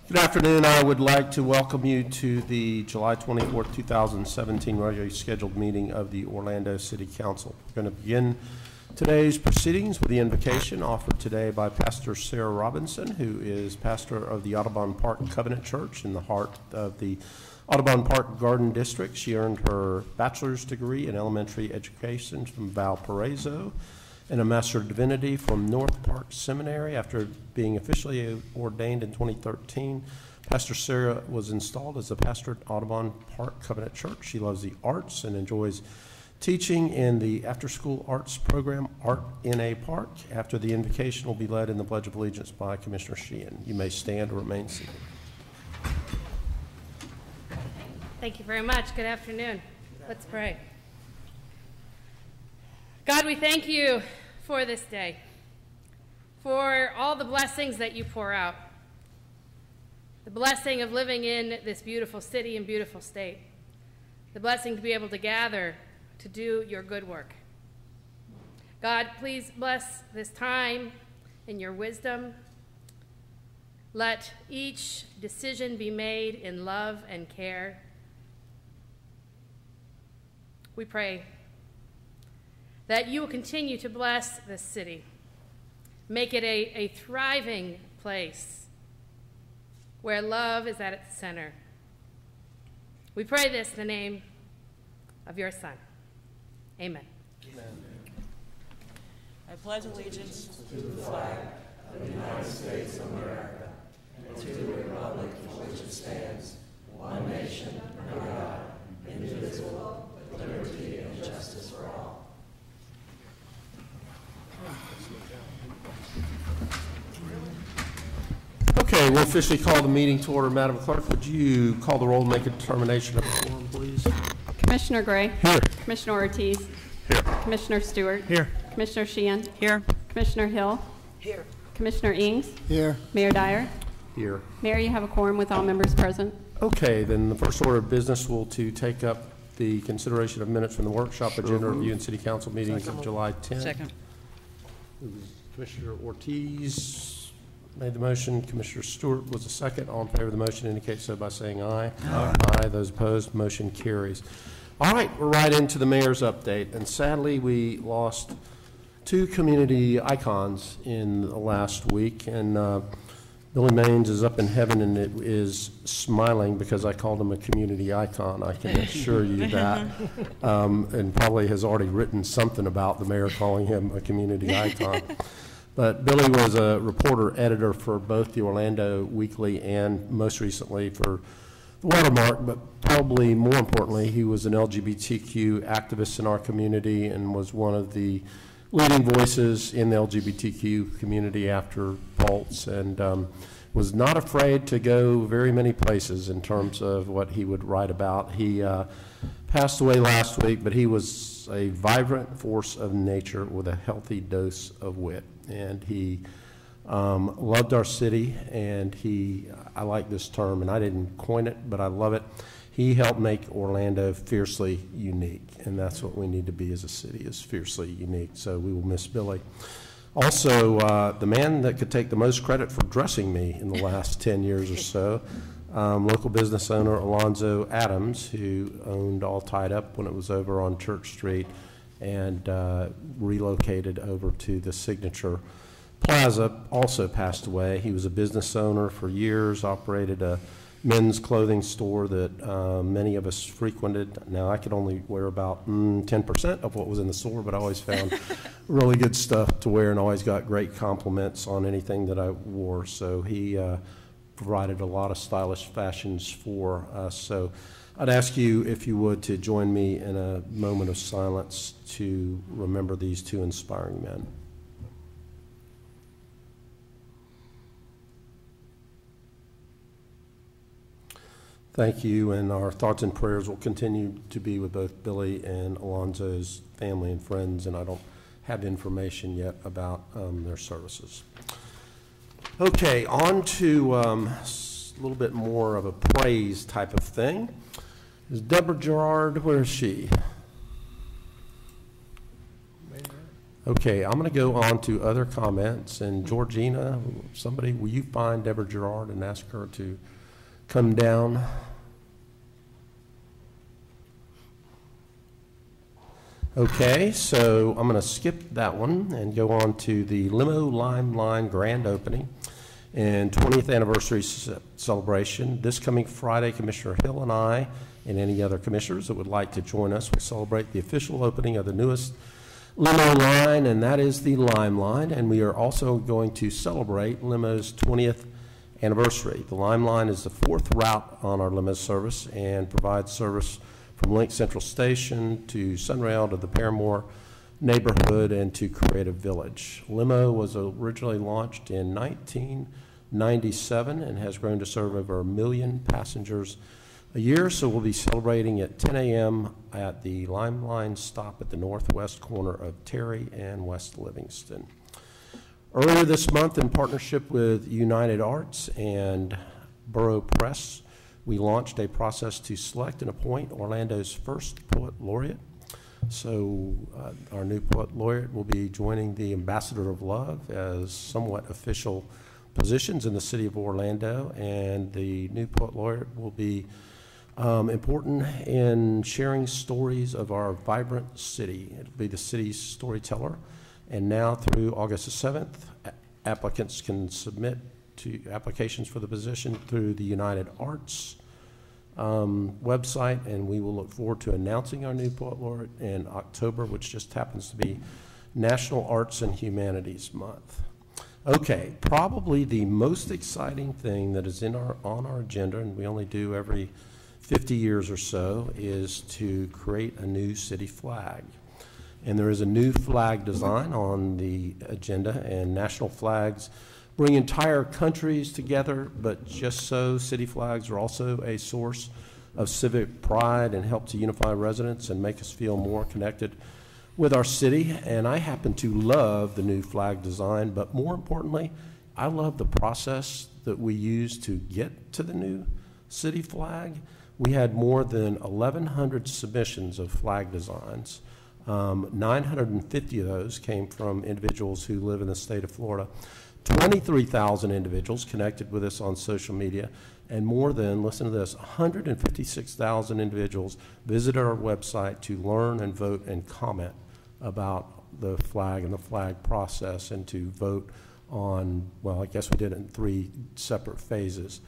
Good afternoon. I would like to welcome you to the July 24th, 2017 regularly scheduled meeting of the Orlando City Council. We're going to begin today's proceedings with the invocation offered today by Pastor Sarah Robinson, who is pastor of the Audubon Park Covenant Church in the heart of the Audubon Park Garden District. She earned her bachelor's degree in elementary education from Valparaiso and a Master of Divinity from North Park Seminary. After being officially ordained in 2013, Pastor Sarah was installed as a pastor at Audubon Park Covenant Church. She loves the arts and enjoys teaching in the after-school arts program, Art in a Park. After the invocation will be led in the Pledge of Allegiance by Commissioner Sheehan. You may stand or remain seated. Thank you very much. Good afternoon. Let's pray. God, we thank you for this day, for all the blessings that you pour out, the blessing of living in this beautiful city and beautiful state, the blessing to be able to gather to do your good work. God, please bless this time in your wisdom. Let each decision be made in love and care. We pray that you will continue to bless this city, make it a thriving place where love is at its center. We pray this in the name of your Son. Amen. Amen. I pledge allegiance to the flag of the United States of America and to the republic for which it stands, one nation, under God, indivisible, with liberty and justice for all. Okay, we'll officially call the meeting to order. Madam Clerk, would you call the roll and make a determination of the quorum, please? Commissioner Gray. Here. Commissioner Ortiz. Here. Commissioner Stewart. Here. Commissioner Sheehan. Here. Commissioner Hill. Here. Commissioner Ings. Here. Mayor Dyer. Here. Mayor, you have a quorum with all members present. Okay, then the first order of business will to take up the consideration of minutes from the workshop agenda review and city council meetings of July 10th. Second. It was Commissioner Ortiz made the motion. Commissioner Stewart was the second. All in favor of the motion indicate so by saying aye. Aye. Aye. Those opposed, motion carries. All right, we're right into the mayor's update. And sadly, we lost two community icons in the last week. And Billy Maines is up in heaven and it is smiling because I called him a community icon. I can assure you that. And probably has already written something about the mayor calling him a community icon. But Billy was a reporter, editor for both the Orlando Weekly and most recently for the Watermark, but probably more importantly, he was an LGBTQ activist in our community and was one of the leading voices in the LGBTQ community after Pulse, and was not afraid to go very many places in terms of what he would write about. He passed away last week, but he was a vibrant force of nature with a healthy dose of wit. And he loved our city, and I like this term, and I didn't coin it, but I love it. He helped make Orlando fiercely unique, and that's what we need to be as a city, is fiercely unique. So we will miss Billy. Also, the man that could take the most credit for dressing me in the last 10 years or so, local business owner Alonzo Adams, who owned All Tied Up when it was over on Church Street and relocated over to the Signature Plaza, also passed away. He was a business owner for years, operated a men's clothing store that many of us frequented. Now, I could only wear about 10% of what was in the store, but I always found really good stuff to wear and always got great compliments on anything that I wore. So he provided a lot of stylish fashions for us. So I'd ask you, if you would, to join me in a moment of silence to remember these two inspiring men. Thank you, and our thoughts and prayers will continue to be with both Billy and Alonzo's family and friends, and I don't have information yet about their services. Okay, on to a little bit more of a praise type of thing. Is Deborah Gerard, where is she? Okay, I'm going to go on to other comments, and Georgina, somebody, will you find Deborah Gerard and ask her to come down? Okay, so I'm going to skip that one and go on to the Limo Lime Line grand opening and 20th anniversary celebration. This coming Friday, Commissioner Hill and I and any other commissioners that would like to join us will celebrate the official opening of the newest limo line, and that is the Lime Line, and we are also going to celebrate Limo's 20th anniversary. The Lime Line is the 4th route on our limo service and provides service from Link Central Station to Sunrail to the Paramore neighborhood and to Creative Village. Limo was originally launched in 1997 and has grown to serve over 1 million passengers a year, so we'll be celebrating at 10 a.m. at the Lime Line stop at the northwest corner of Terry and West Livingston. Earlier this month, in partnership with United Arts and Borough Press, we launched a process to select and appoint Orlando's first poet laureate. So our new poet laureate will be joining the Ambassador of Love as somewhat official positions in the city of Orlando, and the new poet laureate will be important in sharing stories of our vibrant city. It'll be the city's storyteller, and now through August the 7th, applicants can submit to applications for the position through the United Arts website, and we will look forward to announcing our new poet laureate in October, which just happens to be National Arts and Humanities Month. Okay, probably the most exciting thing that is on our agenda, and we only do every 50 years or so, is to create a new city flag. And there is a new flag design on the agenda, and national flags bring entire countries together, but just so, city flags are also a source of civic pride and help to unify residents and make us feel more connected with our city. And I happen to love the new flag design, but more importantly, I love the process that we use to get to the new city flag. We had more than 1,100 submissions of flag designs. 950 of those came from individuals who live in the state of Florida. 23,000 individuals connected with us on social media, and more than, listen to this, 156,000 individuals visited our website to learn and vote and comment about the flag and the flag process, and to vote on, well, I guess we did it in 3 separate phases.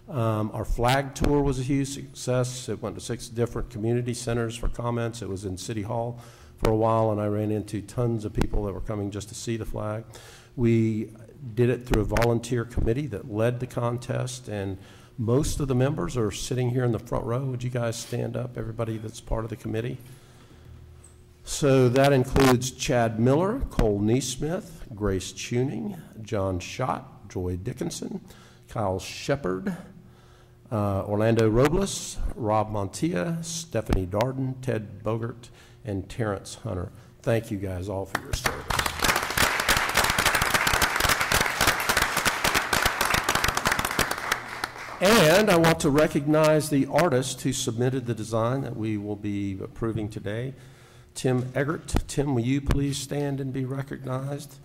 Our flag tour was a huge success. It went to 6 different community centers for comments. It was in City Hall for a while, and I ran into tons of people that were coming just to see the flag. We did it through a volunteer committee that led the contest, and most of the members are sitting here in the front row. Would you guys stand up, everybody that's part of the committee? So that includes Chad Miller, Cole Neesmith, Grace Tuning, John Schott, Joy Dickinson, Kyle Shepard, Orlando Robles, Rob Montilla, Stephanie Darden, Ted Bogert, and Terrence Hunter. Thank you guys all for your service. And I want to recognize the artist who submitted the design that we will be approving today, Tim Eggert. Tim, will you please stand and be recognized?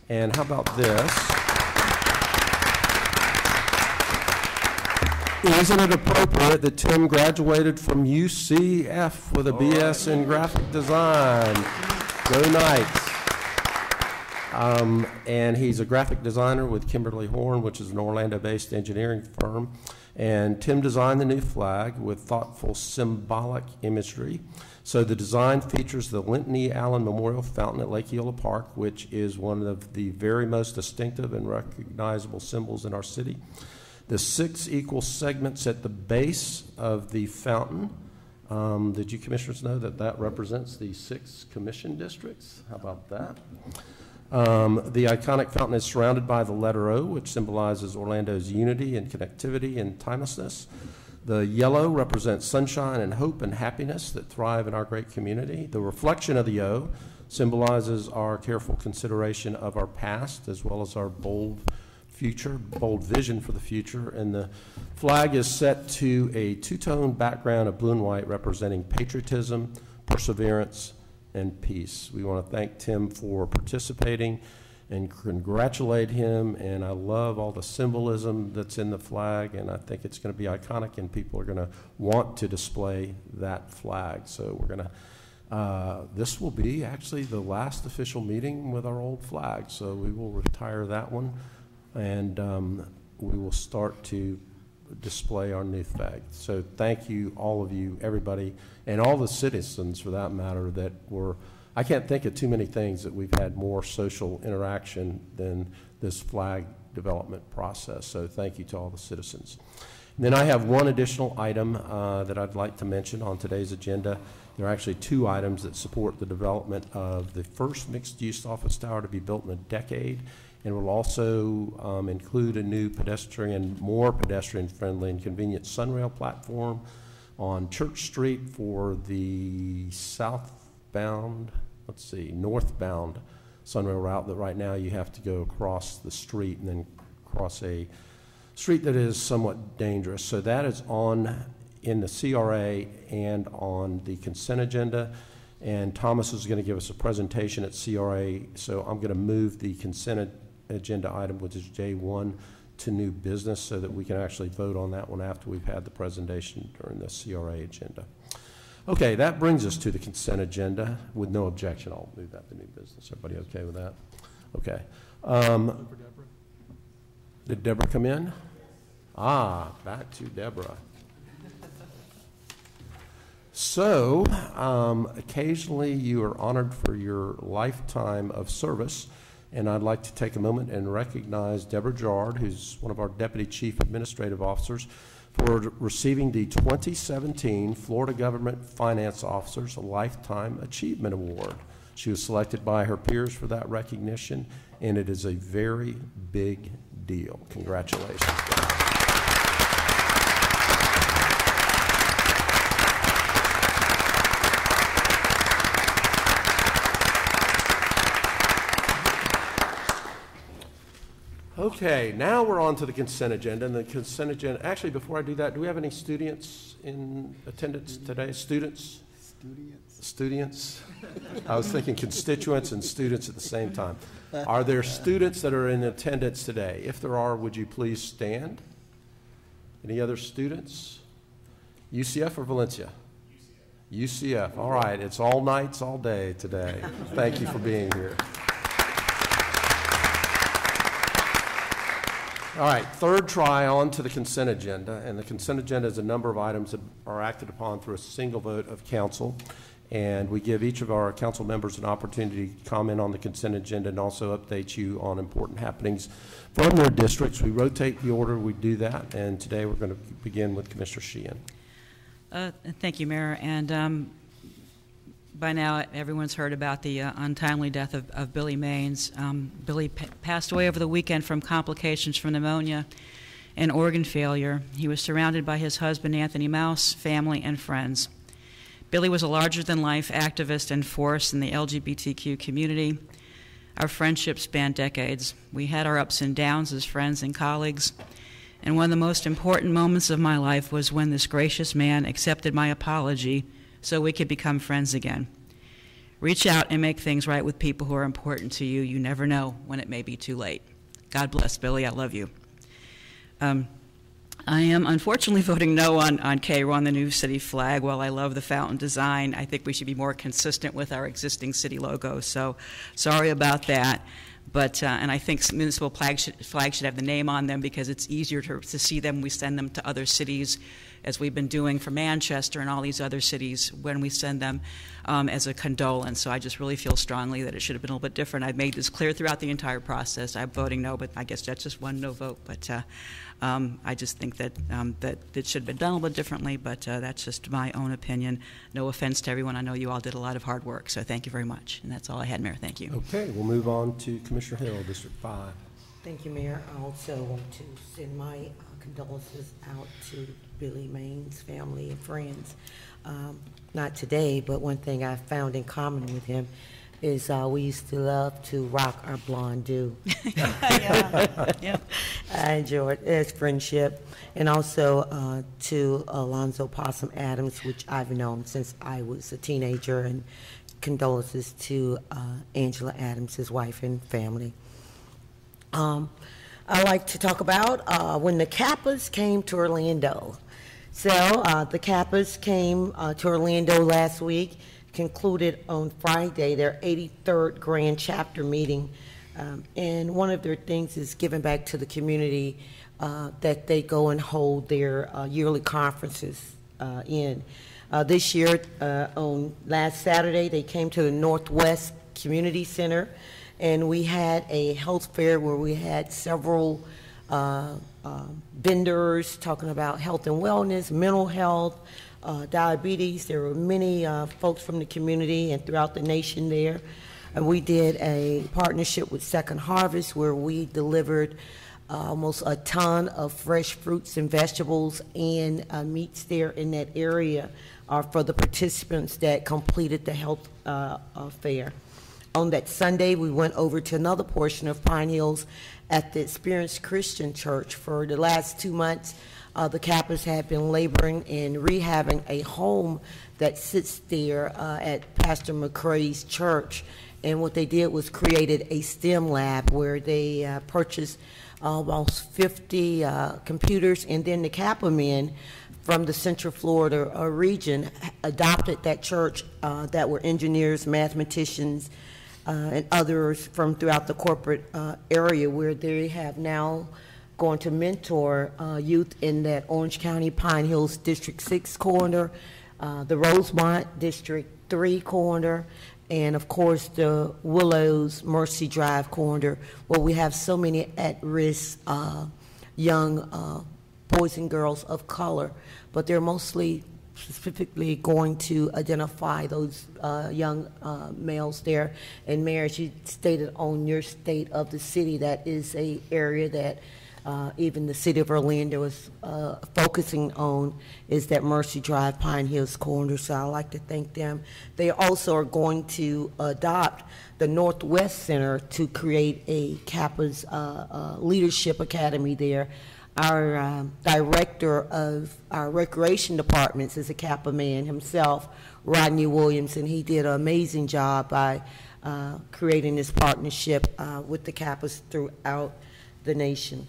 And how about this? Isn't it appropriate that Tim graduated from UCF with a BS in graphic design? Go Knights. And he's a graphic designer with Kimberly Horn, which is an Orlando-based engineering firm. And Tim designed the new flag with thoughtful symbolic imagery. So the design features the Linton E. Allen Memorial Fountain at Lake Eola Park, which is one of the very most distinctive and recognizable symbols in our city. The 6 equal segments at the base of the fountain. Did you commissioners know that that represents the 6 commission districts? How about that? The iconic fountain is surrounded by the letter O, which symbolizes Orlando's unity and connectivity and timelessness. The yellow represents sunshine and hope and happiness that thrive in our great community. The reflection of the O symbolizes our careful consideration of our past, as well as our bold vision for the future. And the flag is set to a 2-tone background of blue and white, representing patriotism, perseverance, and peace. We want to thank Tim for participating and congratulate him, and I love all the symbolism that's in the flag, and I think it's going to be iconic, and people are going to want to display that flag. So we're going to, this will be actually the last official meeting with our old flag, so we will retire that one, and we will start to display our new flag. So thank you, all of you, everybody, and all the citizens for that matter that were, I can't think of too many things that we've had more social interaction than this flag development process. So thank you to all the citizens. And then I have one additional item that I'd like to mention on today's agenda. There are actually two items that support the development of the first mixed-use office tower to be built in a decade, and will also include a new more pedestrian-friendly and convenient Sunrail platform on Church Street for the northbound Sunrail route that right now you have to go across the street and then cross a street that is somewhat dangerous. So that is in the CRA and on the consent agenda. And Thomas is going to give us a presentation at CRA. So I'm going to move the consent agenda item, which is J1, to new business so that we can actually vote on that one after we've had the presentation during the CRA agenda. Okay, that brings us to the consent agenda. With no objection, I'll move that to new business. Everybody okay with that? Okay. Did Deborah come in? Back to Deborah. So, occasionally you are honored for your lifetime of service, and I'd like to take a moment and recognize Deborah Jarrard, who's one of our Deputy Chief Administrative Officers, for receiving the 2017 Florida Government Finance Officers Lifetime Achievement Award. She was selected by her peers for that recognition, and it is a very big deal. Congratulations. Okay, now we're on to the consent agenda. And the consent agenda, actually, before I do that, do we have any students in attendance today? Students? Students? I was thinking constituents and students at the same time. Are there students that are in attendance today? If there are, would you please stand? Any other students? UCF or Valencia? UCF. All right, it's all nights, all day today. Thank you for being here. All right, third try on to the consent agenda, and the consent agenda is a number of items that are acted upon through a single vote of council, and we give each of our council members an opportunity to comment on the consent agenda and also update you on important happenings from their districts. We rotate the order, we do that, and today we're going to begin with Commissioner Sheehan. Thank you, Mayor, and by now everyone's heard about the untimely death of Billy Maines. Billy passed away over the weekend from complications from pneumonia and organ failure. He was surrounded by his husband, Anthony Mouse, family, and friends. Billy was a larger-than-life activist and force in the LGBTQ community. Our friendship spanned decades. We had our ups and downs as friends and colleagues, and one of the most important moments of my life was when this gracious man accepted my apology so we could become friends again. Reach out and make things right with people who are important to you. You never know when it may be too late. God bless, Billy. I love you. I am unfortunately voting no on Cairo on the new city flag. While I love the fountain design, I think we should be more consistent with our existing city logo. So sorry about that. But, and I think municipal flags should have the name on them because it's easier to see them. We send them to other cities, as we've been doing for Manchester and all these other cities when we send them as a condolence. So I just really feel strongly that it should have been a little bit different. I've made this clear throughout the entire process. I'm voting no, but I guess that's just one no vote. But I just think that that it should have been done a little bit differently, but that's just my own opinion. No offense to everyone. I know you all did a lot of hard work, so thank you very much. And that's all I had, Mayor. Thank you. Okay, we'll move on to Commissioner Hill, District 5. Thank you, Mayor. I also want to send my condolences out to Billy Maines' family and friends. Not today, but one thing I found in common with him is we used to love to rock our blonde do. Yeah. I enjoyed his friendship. And also to Alonzo Possum Adams, which I've known since I was a teenager and condolences to Angela Adams, his wife and family. I'd like to talk about when the Kappas came to Orlando. So the Kappas came to Orlando last week, concluded on Friday their 83rd Grand Chapter meeting. And one of their things is giving back to the community that they go and hold their yearly conferences in. This year, on last Saturday, they came to the Northwest Community Center, and we had a health fair where we had several vendors talking about health and wellness, mental health, diabetes. There were many folks from the community and throughout the nation there. And we did a partnership with Second Harvest where we delivered almost a ton of fresh fruits and vegetables and meats there in that area for the participants that completed the health fair. On that Sunday, we went over to another portion of Pine Hills at the Experience Christian Church. For the last 2 months, the Kappas have been laboring in rehabbing a home that sits there at Pastor McCrae's church. And what they did was created a STEM lab where they purchased almost 50 computers, and then the Kappa men from the Central Florida region adopted that church that were engineers, mathematicians, and others from throughout the corporate area, where they have now going to mentor youth in that Orange County Pine Hills District 6 corridor, the Rosemont District 3 corridor, and of course the Willows Mercy Drive corridor, where we have so many at-risk young boys and girls of color, but they're mostly specifically going to identify those young males there. And Mayor, as you stated on your state of the city, that is a area that even the city of Orlando is focusing on, is that Mercy Drive, Pine Hills corridor. So I'd like to thank them. They also are going to adopt the Northwest Center to create a Kappa's Leadership Academy there. Our director of our recreation departments is a Kappa man himself, Rodney Williams, and he did an amazing job by creating this partnership with the Kappas throughout the nation.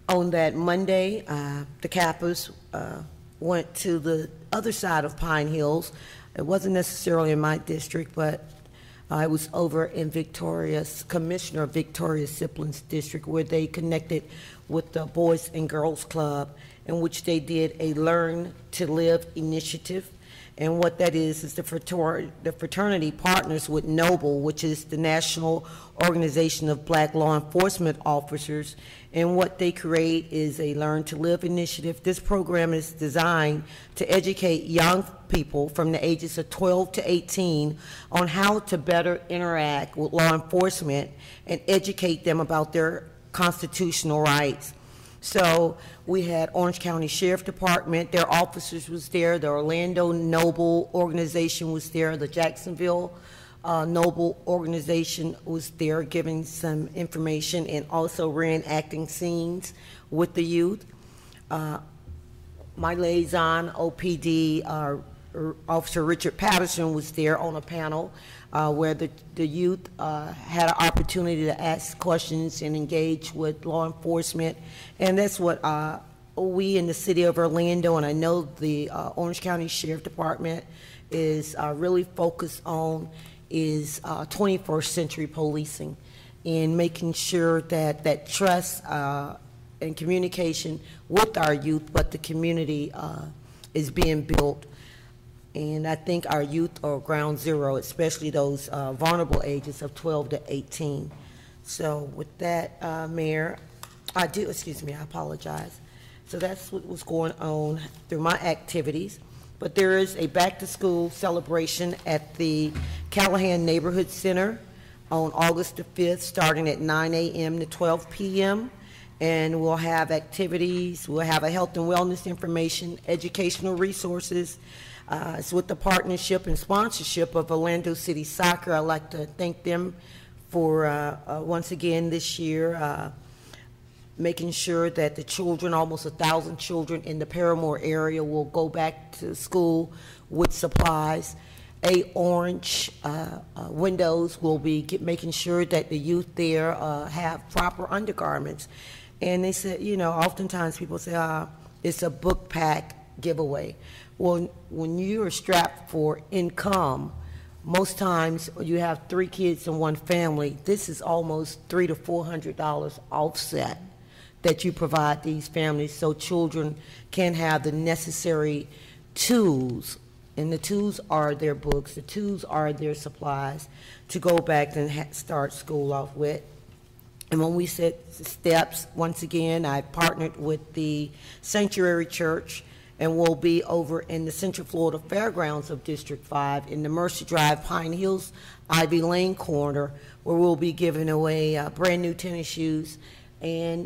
On that Monday, the Kappas went to the other side of Pine Hills. It wasn't necessarily in my district, but I was over in Commissioner of Victoria Siplin's district, where they connected with the Boys and Girls Club, in which they did a Learn to Live initiative. And what that is the fraternity partners with NOBLE, which is the National Organization of Black Law Enforcement Officers. And what they create is a Learn to Live initiative. This program is designed to educate young people from the ages of 12 to 18 on how to better interact with law enforcement and educate them about their constitutional rights. So we had Orange County Sheriff Department, their officers was there, the Orlando Noble organization was there, the Jacksonville Noble organization was there giving some information and also reenacting scenes with the youth. My liaison, OPD, Officer Richard Patterson was there on a panel where the youth had an opportunity to ask questions and engage with law enforcement. And that's what we in the city of Orlando, and I know the Orange County Sheriff Department is really focused on, is 21st century policing and making sure that that trust and communication with our youth, but the community is being built. And I think our youth are ground zero, especially those vulnerable ages of 12 to 18. So with that, Mayor, I apologize. So that's what was going on through my activities. But there is a back-to-school celebration at the Callahan Neighborhood Center on August the 5th, starting at 9 a.m. to 12 p.m. And we'll have activities, we'll have a health and wellness information, educational resources. It's with the partnership and sponsorship of Orlando City Soccer. I'd like to thank them for, once again this year, making sure that the children, almost 1,000 children in the Paramore area, will go back to school with supplies. orange windows. We'll be making sure that the youth there have proper undergarments. And they said, you know, oftentimes people say, it's a book pack giveaway. Well, when you are strapped for income, most times you have 3 kids in one family, this is almost $300 to $400 offset that you provide these families so children can have the necessary tools. And the tools are their books, the tools are their supplies to go back and start school off with. And when we set steps, once again, I partnered with the Sanctuary Church, and we'll be over in the Central Florida Fairgrounds of District 5 in the Mercer Drive, Pine Hills, Ivy Lane corner, where we'll be giving away brand new tennis shoes and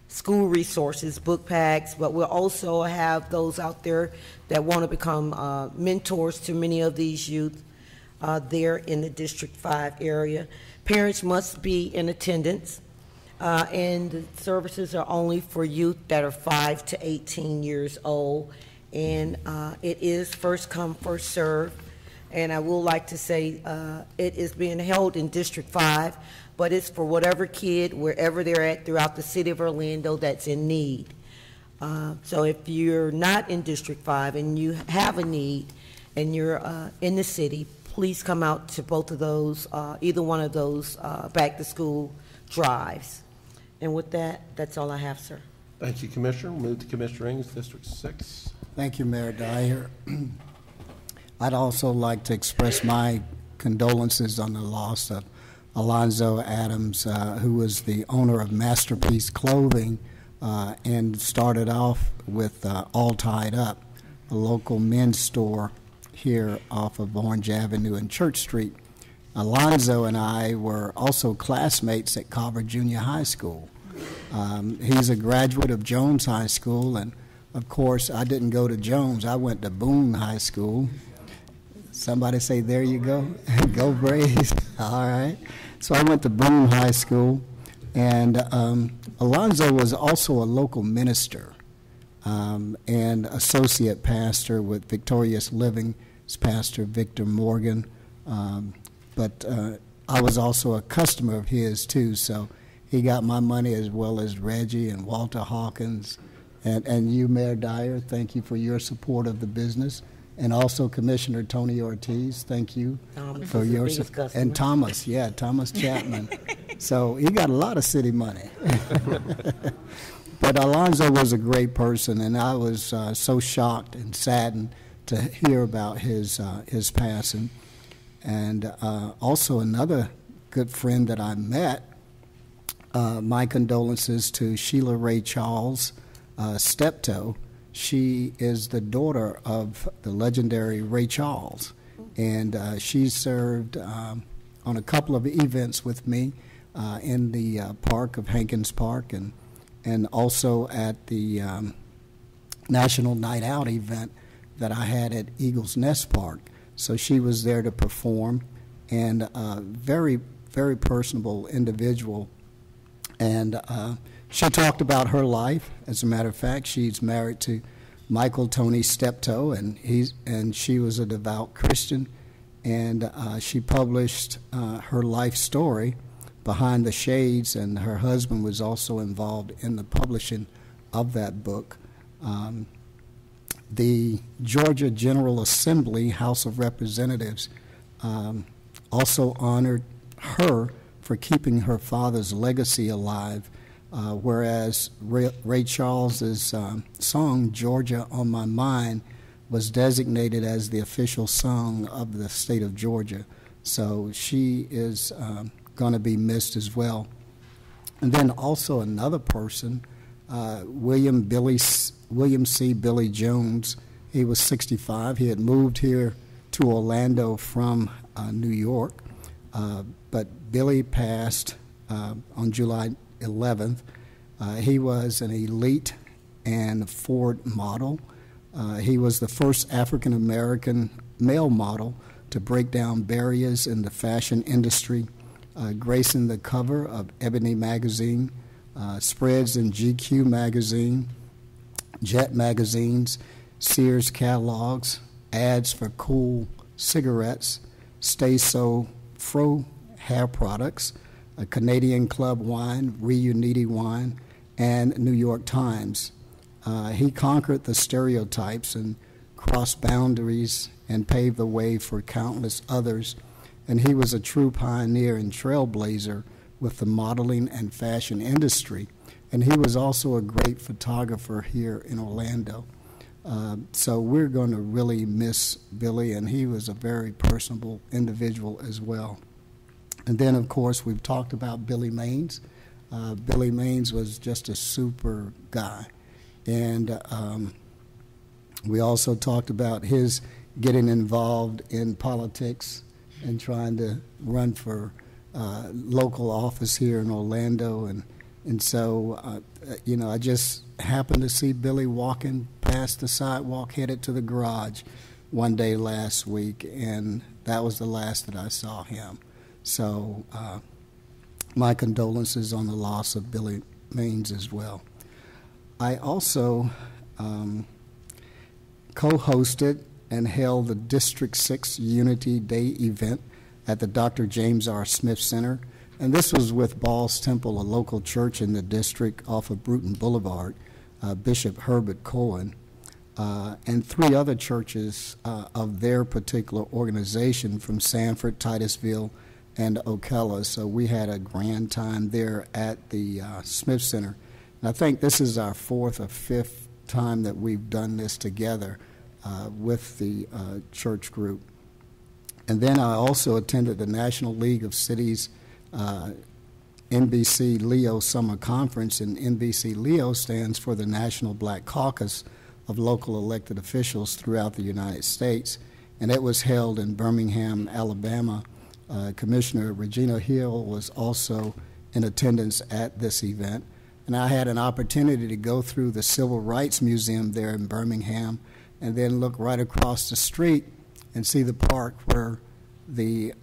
school resources, book packs, but we'll also have those out there that want to become mentors to many of these youth there in the District 5 area. Parents must be in attendance. And the services are only for youth that are 5 to 18 years old. And it is first come, first serve. And I will like to say it is being held in District 5, but it's for whatever kid, wherever they're at throughout the city of Orlando that's in need. So if you're not in District 5 and you have a need and you're in the city, please come out to both of those, either one of those back to school drives. And with that, that's all I have, sir. Thank you, Commissioner. We'll move to Commissioner Ings, District 6. Thank you, Mayor Dyer. I'd also like to express my condolences on the loss of Alonzo Adams, who was the owner of Masterpiece Clothing and started off with All Tied Up, a local men's store here off of Orange Avenue and Church Street. Alonzo and I were also classmates at Carver Junior High School. He's a graduate of Jones High School, and of course, I didn't go to Jones. I went to Boone High School. Somebody say, there you go. Go Braves. All right. So I went to Boone High School, and Alonzo was also a local minister and associate pastor with Victorious Living, Pastor Victor Morgan. But I was also a customer of his, too, so he got my money as well as Reggie and Walter Hawkins. And you, Mayor Dyer, thank you for your support of the business. And also Commissioner Tony Ortiz, thank you for your support. And Thomas, Thomas Chapman. So he got a lot of city money. But Alonzo was a great person, and I was so shocked and saddened to hear about his passing. And also another good friend that I met, my condolences to Sheila Ray Charles Steptoe. She is the daughter of the legendary Ray Charles, and she served on a couple of events with me in the park of Hankins Park, and also at the National Night Out event that I had at Eagles Nest Park. So she was there to perform, and a very, very personable individual. And she talked about her life. As a matter of fact, she's married to Michael Tony Steptoe, and she was a devout Christian. And she published her life story, Behind the Shades, and her husband was also involved in the publishing of that book. The Georgia General Assembly, House of Representatives, also honored her for keeping her father's legacy alive, whereas Ray Charles's song, Georgia on My Mind, was designated as the official song of the state of Georgia. So she is going to be missed as well. And then also another person, William C. Billy Jones. He was 65. He had moved here to Orlando from New York, but Billy passed on July 11th. He was an elite and Ford model. He was the first African-American male model to break down barriers in the fashion industry, gracing the cover of Ebony magazine, spreads in GQ magazine, Jet magazines, Sears catalogs, ads for Cool cigarettes, Stay So Fro hair products, a Canadian Club wine, Reuniti wine, and New York Times. He conquered the stereotypes and crossed boundaries and paved the way for countless others, and he was a true pioneer and trailblazer with the modeling and fashion industry, and he was also a great photographer here in Orlando. So we're going to really miss Billy, and he was a very personable individual as well. And then, of course, we've talked about Billy Maines. Billy Maines was just a super guy. And we also talked about his getting involved in politics and trying to run for local office here in Orlando. And so, you know, I just happened to see Billy walking past the sidewalk headed to the garage one day last week, and that was the last that I saw him. So my condolences on the loss of Billy Maines as well. I also co-hosted and held the District 6 Unity Day event at the Dr. James R. Smith Center. And this was with Balls Temple, a local church in the district off of Bruton Boulevard, Bishop Herbert Cohen, and 3 other churches of their particular organization from Sanford, Titusville, and Ocala. So we had a grand time there at the Smith Center. And I think this is our 4th or 5th time that we've done this together with the church group. And then I also attended the National League of Cities NBC Leo Summer Conference, and NBC Leo stands for the National Black Caucus of local elected officials throughout the United States, and it was held in Birmingham, Alabama. Commissioner Regina Hill was also in attendance at this event, and I had an opportunity to go through the Civil Rights Museum there in Birmingham and then look right across the street and see the park where the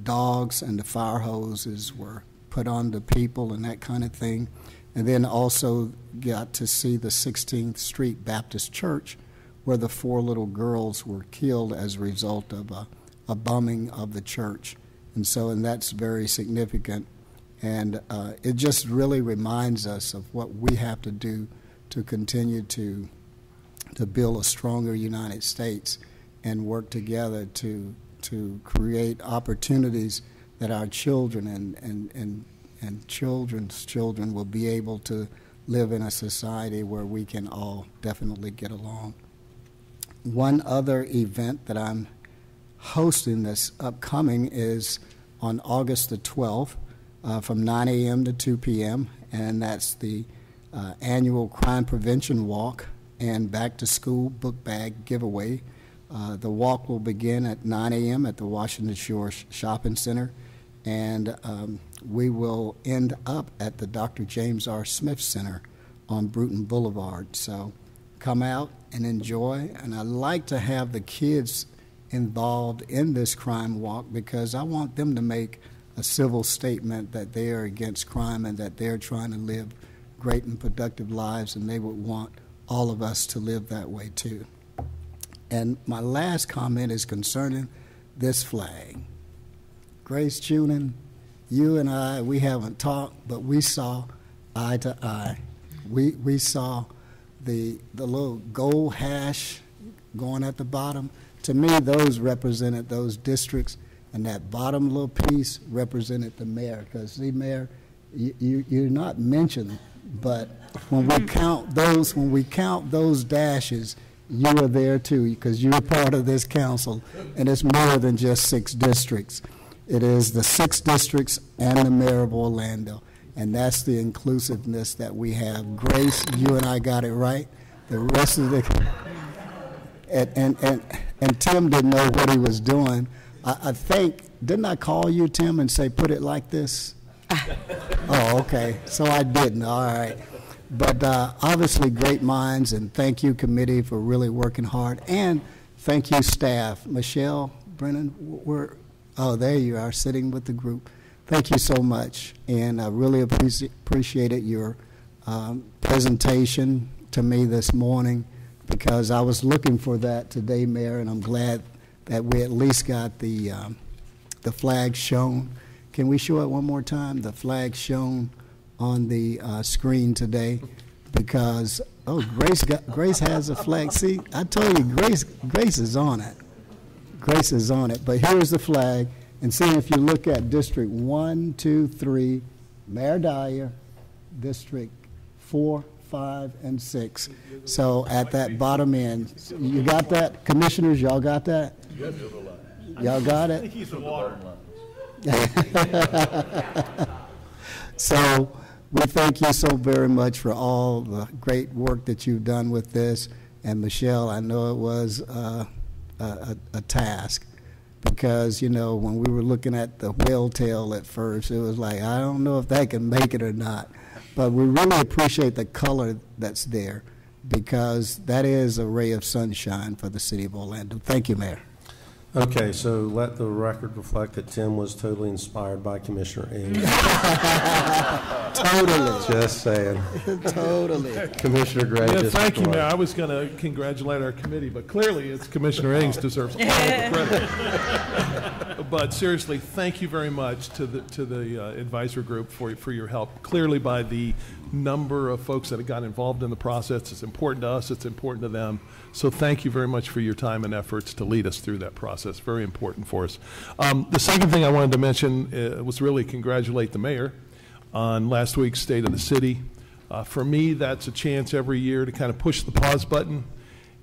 dogs and the fire hoses were put on the people and that kind of thing. And then also got to see the 16th Street Baptist Church where the 4 little girls were killed as a result of a bombing of the church. And so, and that's very significant. And it just really reminds us of what we have to do to continue to build a stronger United States and work together to create opportunities that our children and children's children will be able to live in a society where we can all definitely get along. One other event that I'm hosting that's upcoming is on August the 12th from 9 a.m. to 2 p.m., and that's the annual Crime Prevention Walk and Back to School Book Bag Giveaway. The walk will begin at 9 a.m. at the Washington Shore Shopping Center, and we will end up at the Dr. James R. Smith Center on Bruton Boulevard. So come out and enjoy, and I like to have the kids involved in this crime walk because I want them to make a civil statement that they are against crime and that they're trying to live great and productive lives, and they would want all of us to live that way too. And my last comment is concerning this flag. Grace Chunin, you and I, we haven't talked, but we saw eye to eye. We saw the little gold hash going at the bottom. To me, those represented those districts, and that bottom little piece represented the mayor. Because, see, Mayor, you're not mentioned, but when we count those dashes, you are there too, because you're part of this council, and it's more than just 6 districts. It is the 6 districts and the mayor of Orlando, and that's the inclusiveness that we have. Grace, you and I got it right. The rest of the and Tim didn't know what he was doing. I think, didn't I call you, Tim, and say put it like this? Oh, okay. So I didn't. All right. But obviously great minds, and thank you, committee, for really working hard. And thank you, staff. Michelle, Brennan, oh, there you are, sitting with the group. Thank you so much. And I really appreciated your presentation to me this morning. because I was looking for that today, Mayor, and I'm glad that we at least got the flag shown. Can we show it one more time? The flag shown on the screen today, because Grace has a flag. See, I told you, Grace is on it. Grace is on it. But here's the flag, and see if you look at District 1, 2, 3, Mayor Dyer, District 4, 5, and 6. So at that bottom end, you got that, commissioners? Y'all got that? Y'all got it? So we thank you so very much for all the great work that you've done with this. And Michelle, I know it was a task, because, you know, when we were looking at the whale tail at first, it was like, I don't know if that can make it or not. But we really appreciate the color that's there, because that is a ray of sunshine for the city of Orlando. Thank you, Mayor. Okay, so let the record reflect that Tim was totally inspired by Commissioner Ings. Totally. Just saying. Totally. Commissioner Gray. Yeah, District thank you, 1. Mayor. I was going to congratulate our committee, but clearly it's Commissioner Ings deserves all the credit. But seriously, thank you very much to the advisory group for your help. Clearly, by the number of folks that have got involved in the process, it's important to us, it's important to them. So thank you very much for your time and efforts to lead us through that process. Very important for us. The second thing I wanted to mention was really congratulate the mayor on last week's State of the City. For me, that's a chance every year to kind of push the pause button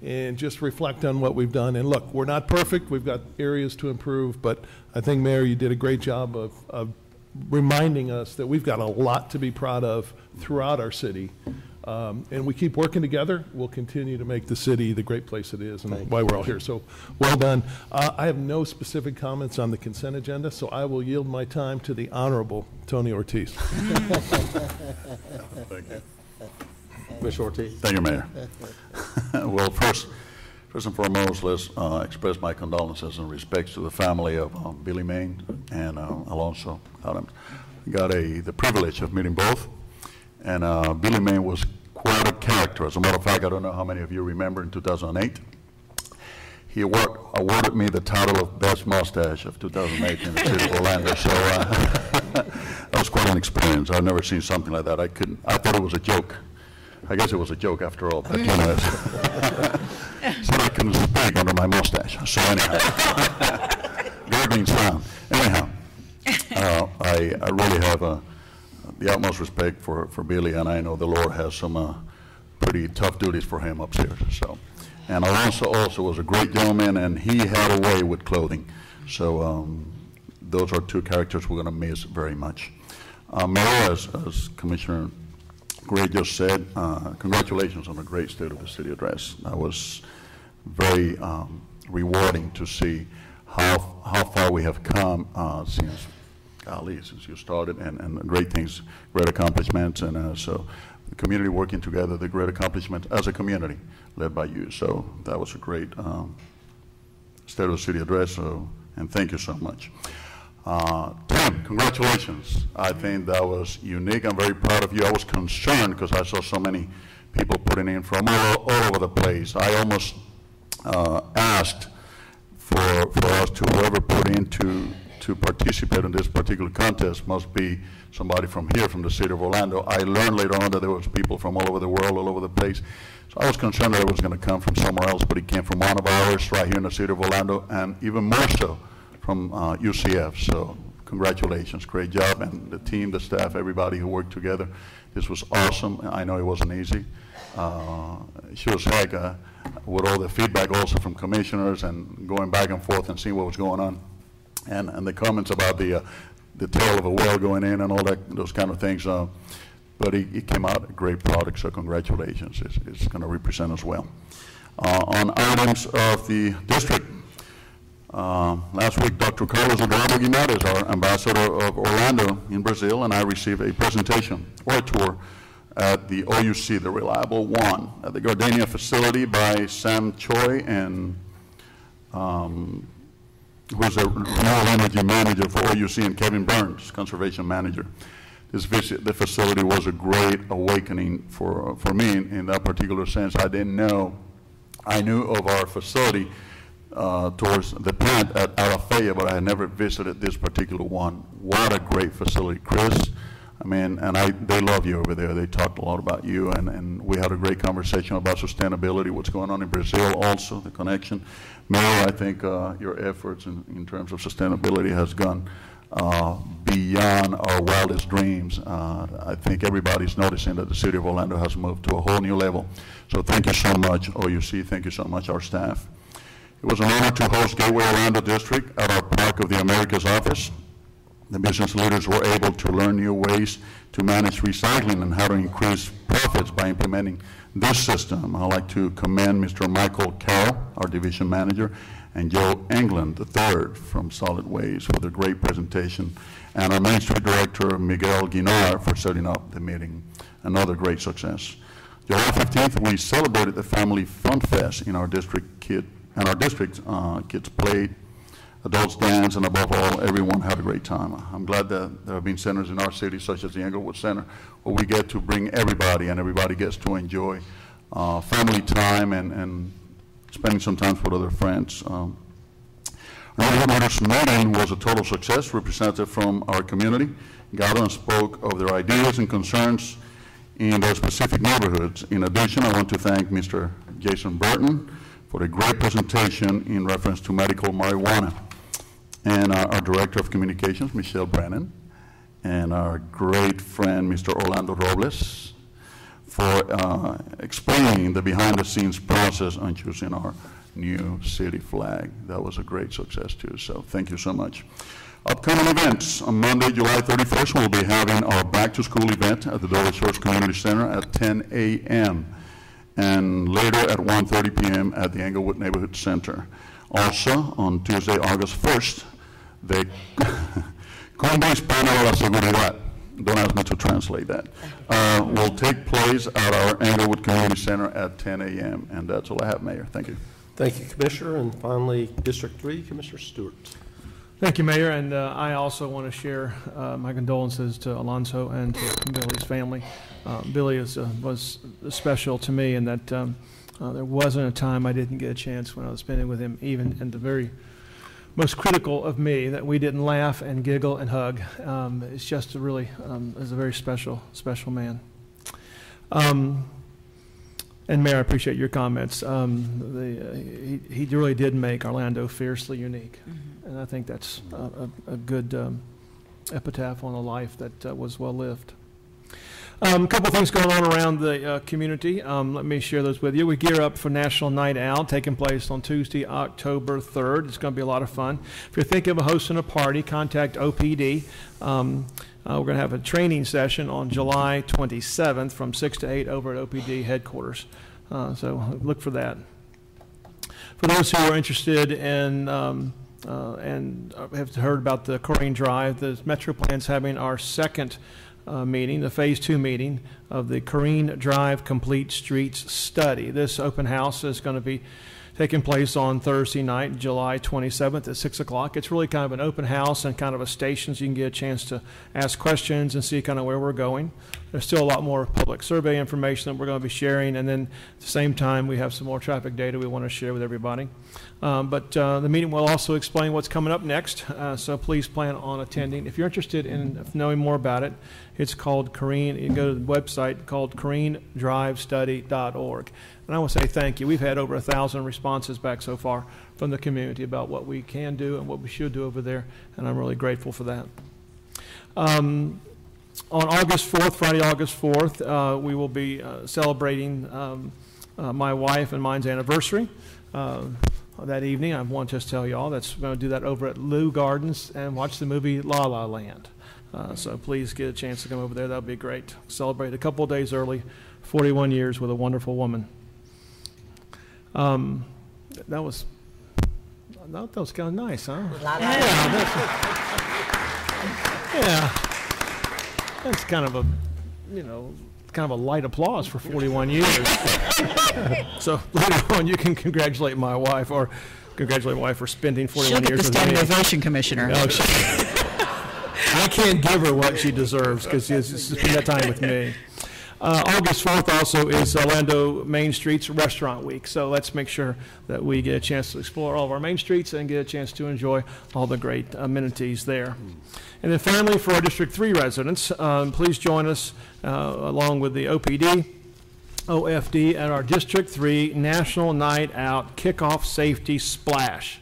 and just reflect on what we've done. And look, we're not perfect. We've got areas to improve, but I think, Mayor, you did a great job of reminding us that we've got a lot to be proud of throughout our city. And we keep working together. We'll continue to make the city the great place it is and why we're all here. So well done. I have no specific comments on the consent agenda, so I will yield my time to the Honorable Tony Ortiz. Thank you. Commissioner Ortiz. Thank you, Mayor. Well, first and foremost, let's express my condolences and respects to the family of Billy Main and Alonzo Adams. Got the privilege of meeting both. And Billy Main was quite a character. As a matter of fact, I don't know how many of you remember in 2008, he awarded me the title of Best Mustache of 2008 in the city of Orlando. So that was quite an experience. I've never seen something like that. I thought it was a joke. I guess it was a joke after all, but you know, so I couldn't speak under my mustache. So anyhow, gurgling sound. Anyhow, I really have the utmost respect for Billy, and I know the Lord has some pretty tough duties for him upstairs. So, and Alonso also was a great gentleman, and he had a way with clothing. So those are two characters we're going to miss very much. Mayor, as Commissioner Gray just said, congratulations on a great State of the City address. That was very rewarding to see how far we have come since you started, and great things, great accomplishments, and so the community working together, the great accomplishments as a community led by you. So that was a great State of the City address, so, and thank you so much. Tim, congratulations. I think that was unique. I'm very proud of you. I was concerned because I saw so many people putting in from all over the place. I almost asked for us to whoever put in to participate in this particular contest must be somebody from here, from the city of Orlando. I learned later on that there was people from all over the world, all over the place. So I was concerned that it was going to come from somewhere else, but it came from one of ours right here in the city of Orlando, and even more so from UCF. So congratulations, great job, and the team, the staff, everybody who worked together. This was awesome. I know it wasn't easy. Sure as heck, with all the feedback also from commissioners and going back and forth and seeing what was going on. And the comments about the tail of a whale going in and all that, those kind of things. But it came out a great product, so congratulations. It's going to represent us well. On items of the district, last week, Dr. Carlos Eduardo Guimaraes, our ambassador of Orlando in Brazil, and I received a presentation or a tour at the OUC, the Reliable One, at the Gardenia facility by Sam Choi and who's a renewable energy manager for OUC, and Kevin Burns, conservation manager. This visit, the facility was a great awakening for me in that particular sense. I didn't know I knew of our facility towards the plant at Arafaya, but I had never visited this particular one. What a great facility, Chris. I mean, and they love you over there. They talked a lot about you, and we had a great conversation about sustainability, what's going on in Brazil also, the connection. Mayor, I think your efforts in terms of sustainability has gone beyond our wildest dreams. I think everybody's noticing that the city of Orlando has moved to a whole new level. So thank you so much, OUC. Thank you so much, our staff. It was an honor to host Gateway Orlando District at our Park of the Americas office. The business leaders were able to learn new ways to manage recycling and how to increase profits by implementing this system. I'd like to commend Mr. Michael Carroll, our division manager, and Joe England III from Solid Waste for the great presentation, and our Main Street Director, Miguel Guinar, for setting up the meeting. Another great success. July 15th, we celebrated the Family Fun Fest in our district. Kids played, adults danced, and above all, everyone had a great time. I'm glad that there have been centers in our city, such as the Englewood Center, where we get to bring everybody, and everybody gets to enjoy family time and spending some time with other friends. Our neighborhood meeting was a total success. Representatives from our community gathered and spoke of their ideas and concerns in their specific neighborhoods. In addition, I want to thank Mr. Jason Burton for a great presentation in reference to medical marijuana, and our Director of Communications, Michelle Brennan, and our great friend, Mr. Orlando Robles, for explaining the behind-the-scenes process on choosing our new city flag. That was a great success, too, so thank you so much. Upcoming events. On Monday, July 31st, we'll be having our back-to-school event at the Dover Church Community Center at 10 a.m., and later at 1:30 p.m. at the Englewood Neighborhood Center. Also, on Tuesday, August 1st, the Combo Hispano de la Seguridad, don't ask me to translate that, will take place at our Englewood Community Center at 10 a.m. And that's all I have, Mayor. Thank you. Thank you, Commissioner. And finally, District 3, Commissioner Stewart. Thank you, Mayor, and I also want to share my condolences to Alonzo and to Billy's family. Billy was special to me in that there wasn't a time I didn't get a chance when I was spending with him, even in the very most critical of me, that we didn't laugh and giggle and hug. It's just really is a very special man. And Mayor, I appreciate your comments. He really did make Orlando fiercely unique. And I think that's a good epitaph on a life that was well lived. A couple of things going on around the community. Let me share those with you. We gear up for National Night Out, taking place on Tuesday, October 3rd. It's going to be a lot of fun. If you're thinking of hosting a party, contact OPD. We're going to have a training session on July 27th from 6 to 8 over at OPD headquarters. So look for that. For those who are interested in and have heard about the Corrine Drive, the Metro Plan's having our second meeting, the Phase 2 meeting of the Corrine Drive Complete Streets Study. This open house is going to be taking place on Thursday night, July 27th at 6 o'clock. It's really kind of an open house and kind of a station, so you can get a chance to ask questions and see kind of where we're going. There's still a lot more public survey information that we're going to be sharing, and then at the same time, we have some more traffic data we want to share with everybody. But the meeting will also explain what's coming up next, so please plan on attending. If you're interested in knowing more about it, it's called Corrine. You can go to the website called CorrineDriveStudy.org. And I want to say thank you. We've had over 1,000 responses back so far from the community about what we can do and what we should do over there, and I'm really grateful for that. On August 4th, Friday, August 4th, we will be celebrating my wife and mine's anniversary. That evening, I want to just tell you all that's going to do that over at Lou Gardens and watch the movie La La Land. So please get a chance to come over there. That would be great. Celebrate a couple of days early, 41 years with a wonderful woman. That was kind of nice, huh? Yeah, that's kind of a, kind of a light applause for 41 years. So later on, you can congratulate my wife, or congratulate my wife for spending 41 years with me. She'll get the standing ovation, Commissioner. No, I can't give her what she deserves because she's spent that time with me. August 4th also is Orlando Main Streets Restaurant Week, so let's make sure that we get a chance to explore all of our main streets and get a chance to enjoy all the great amenities there. And then finally, for our District 3 residents, please join us along with the OPD, OFD at our District 3 National Night Out Kickoff Safety Splash.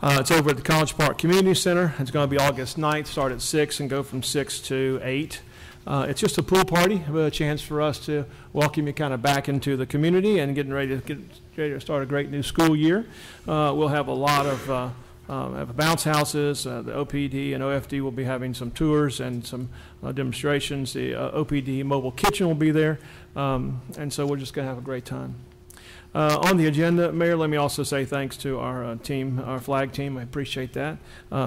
It's over at the College Park Community Center. It's going to be August 9th, start at 6 and go from 6 to 8. It's just a pool party, a chance for us to welcome you kind of back into the community and getting ready to start a great new school year. We'll have a lot of bounce houses. The OPD and OFD will be having some tours and some demonstrations. The OPD mobile kitchen will be there, and so we're just going to have a great time. On the agenda, Mayor, let me also say thanks to our team, our flag team. I appreciate that.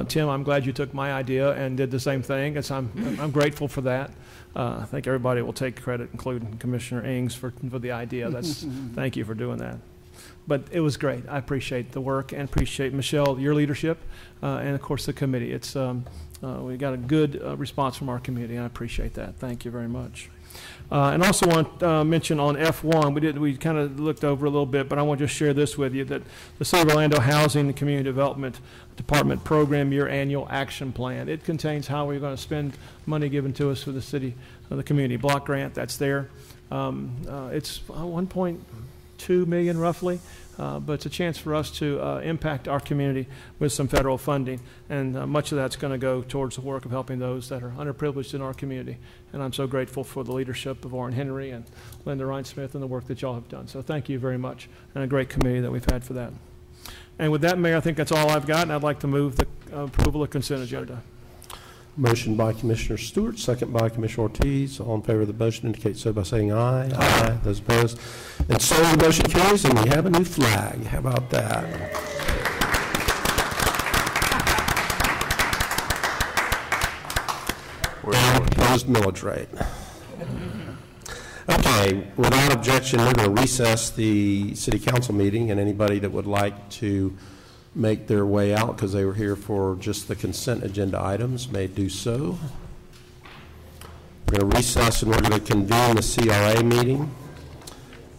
Tim, I'm glad you took my idea and did the same thing. I'm grateful for that. I think everybody will take credit, including Commissioner Ings, for the idea. Thank you for doing that. But it was great. I appreciate the work and appreciate, Michelle, your leadership, and, of course, the committee. It's we got a good response from our community, and I appreciate that. Thank you very much. And also want to mention on F1, we kind of looked over a little bit, but I want to just share this with you, that the City of Orlando Housing and Community Development Department Program Year Annual Action Plan. It contains how we're going to spend money given to us for the city, the community block grant that's there. It's 1.2 million roughly. But it's a chance for us to impact our community with some federal funding, and much of that's going to go towards the work of helping those that are underprivileged in our community. And I'm so grateful for the leadership of Orrin Henry and Linda Rhinesmith and the work that y'all have done. So thank you very much, and a great committee that we've had for that. And with that, Mayor, I think that's all I've got, and I'd like to move the approval of consent agenda. Motion by Commissioner Stewart, second by Commissioner Ortiz. All in favor of the motion indicate so by saying aye. Aye. Those opposed. And so the motion carries, and we have a new flag. How about that? And proposed millage rate. Okay, without objection, we're going to recess the city council meeting, and anybody that would like to make their way out because they were here for just the consent agenda items may do so. We're going to recess and we're going to convene the CRA meeting.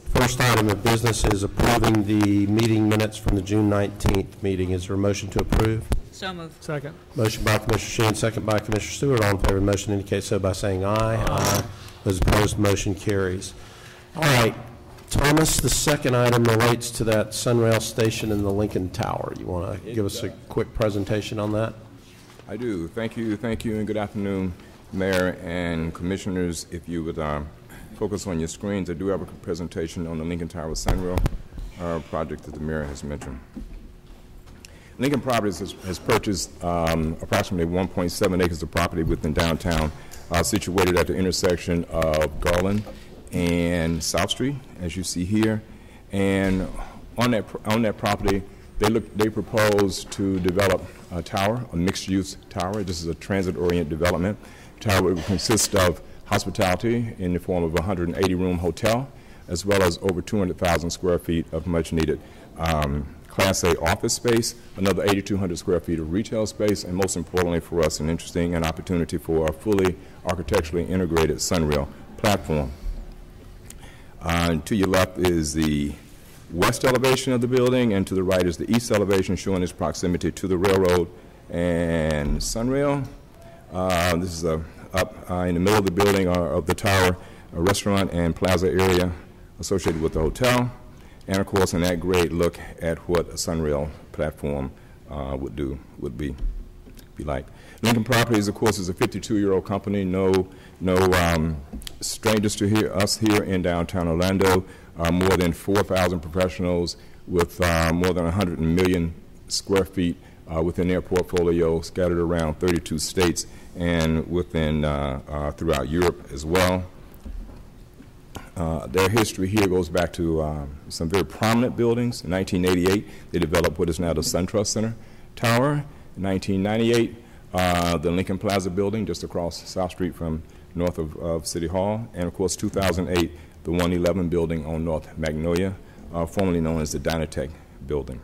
First item of business is approving the meeting minutes from the June 19th meeting. Is there a motion to approve? So moved. Second. Motion by Commissioner Sheen, second by Commissioner Stewart. All in favor of the motion indicate so by saying aye. Aye. Those opposed, motion carries. All right. Thomas, the second item relates to that Sunrail station in the Lincoln Tower. You want to give us a quick presentation on that? I do. Thank you, and good afternoon, Mayor and Commissioners. If you would focus on your screens, I do have a presentation on the Lincoln Tower Sunrail project that the Mayor has mentioned. Lincoln Properties has purchased approximately 1.7 acres of property within downtown, situated at the intersection of Garland and South Street, as you see here. And on that property, they propose to develop a tower, a mixed-use tower. This is a transit-oriented development. The tower will consist of hospitality in the form of a 180-room hotel, as well as over 200,000 square feet of much-needed Class A office space, another 8,200 square feet of retail space, and most importantly for us, an interesting and opportunity for a fully architecturally integrated Sunrail platform. To your left is the west elevation of the building, and to the right is the east elevation, showing its proximity to the railroad and Sunrail. This is up in the middle of the building of the tower, a restaurant and plaza area associated with the hotel, and of course, in that grade, look at what a Sunrail platform would be like. Lincoln Properties, of course, is a 52-year-old company. No strangers to us here in downtown Orlando. More than 4,000 professionals with more than 100 million square feet within their portfolio, scattered around 32 states and within throughout Europe as well. Their history here goes back to some very prominent buildings. In 1988, they developed what is now the SunTrust Center Tower. In 1998, the Lincoln Plaza building just across South Street from north of City Hall. And of course, 2008, the 111 building on North Magnolia, formerly known as the Dynatech building.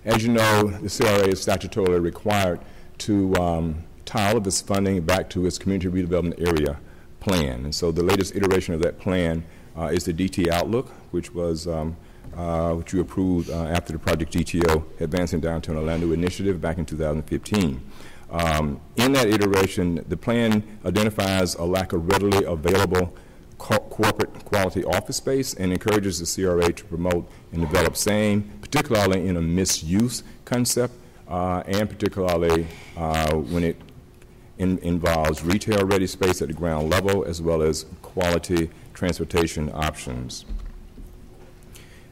As you know, the CRA is statutorily required to tie all of its funding back to its community redevelopment area plan. And so the latest iteration of that plan is the DT Outlook, which was which you approved after the Project GTO Advancing Downtown Orlando initiative back in 2015. In that iteration, the plan identifies a lack of readily available corporate quality office space and encourages the CRA to promote and develop same, particularly in a misuse concept, and particularly when it involves retail-ready space at the ground level, as well as quality transportation options.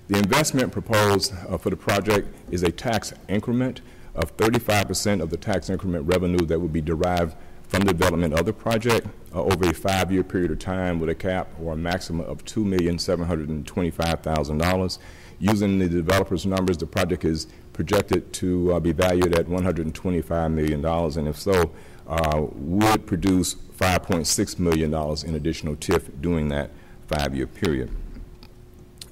The investment proposed for the project is a tax increment of 35% of the tax increment revenue that would be derived from the development of the project over a 5-year period of time with a cap or a maximum of $2,725,000. Using the developer's numbers, the project is projected to be valued at $125 million, and if so, would produce $5.6 million in additional TIF during that 5-year period.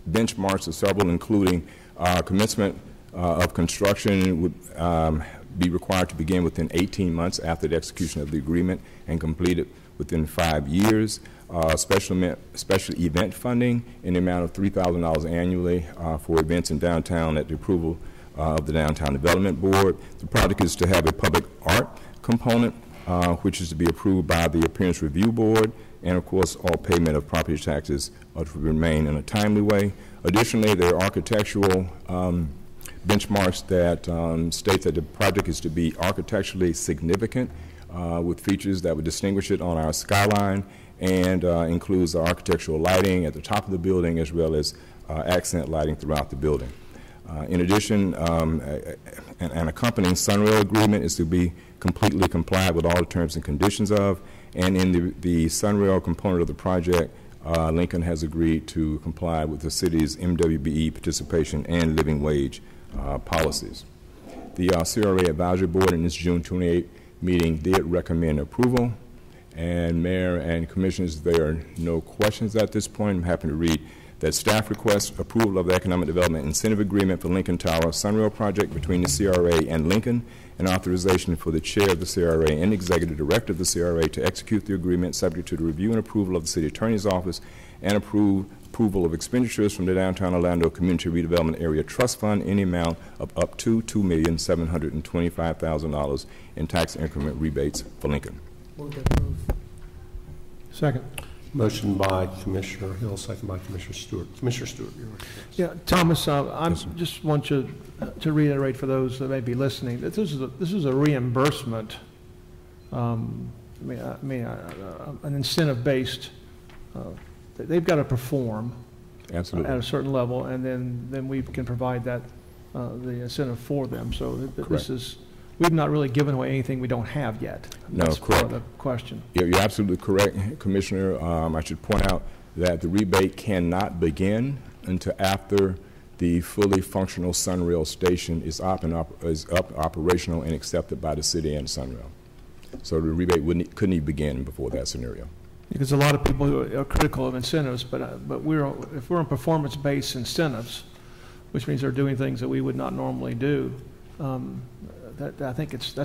Benchmarks are several, including commencement of construction would be required to begin within 18 months after the execution of the agreement and completed within 5 years. Special event funding in the amount of $3,000 annually for events in downtown at the approval of the Downtown Development Board. The project is to have a public art component, which is to be approved by the Appearance Review Board, and of course all payment of property taxes to remain in a timely way. Additionally, there are architectural benchmarks that state that the project is to be architecturally significant with features that would distinguish it on our skyline, and includes the architectural lighting at the top of the building as well as accent lighting throughout the building. In addition, an accompanying Sunrail agreement is to be completely complied with all the terms and conditions of, and in the Sunrail component of the project, Lincoln has agreed to comply with the city's MWBE participation and living wage policies. The CRA Advisory Board in its June 28 meeting did recommend approval, and Mayor and Commissioners, there are no questions at this point. I'm happy to read that staff requests approval of the Economic Development Incentive Agreement for Lincoln Tower Sunrail Project between the CRA and Lincoln, and authorization for the Chair of the CRA and Executive Director of the CRA to execute the agreement subject to the review and approval of the City Attorney's Office, and approval of expenditures from the Downtown Orlando Community Redevelopment Area Trust Fund in the amount of up to $2,725,000 in tax increment rebates for Lincoln. Move to approve. Second. Motion by Commissioner Hill, second by Commissioner Stewart. Commissioner Stewart, you're right. Yeah, Thomas, I just want you to reiterate for those that may be listening that this is a reimbursement, an incentive-based. They've got to perform Absolutely. at a certain level, and then we can provide that the incentive for them. So this is. We've not really given away anything we don't have yet. No, That's correct. part of the question. You're absolutely correct, Commissioner. I should point out that the rebate cannot begin until after the fully functional Sunrail station is up operational and accepted by the city and Sunrail. So the rebate couldn't even begin before that scenario. Because a lot of people who are critical of incentives, but if we're on performance-based incentives, which means they're doing things that we would not normally do, I think it's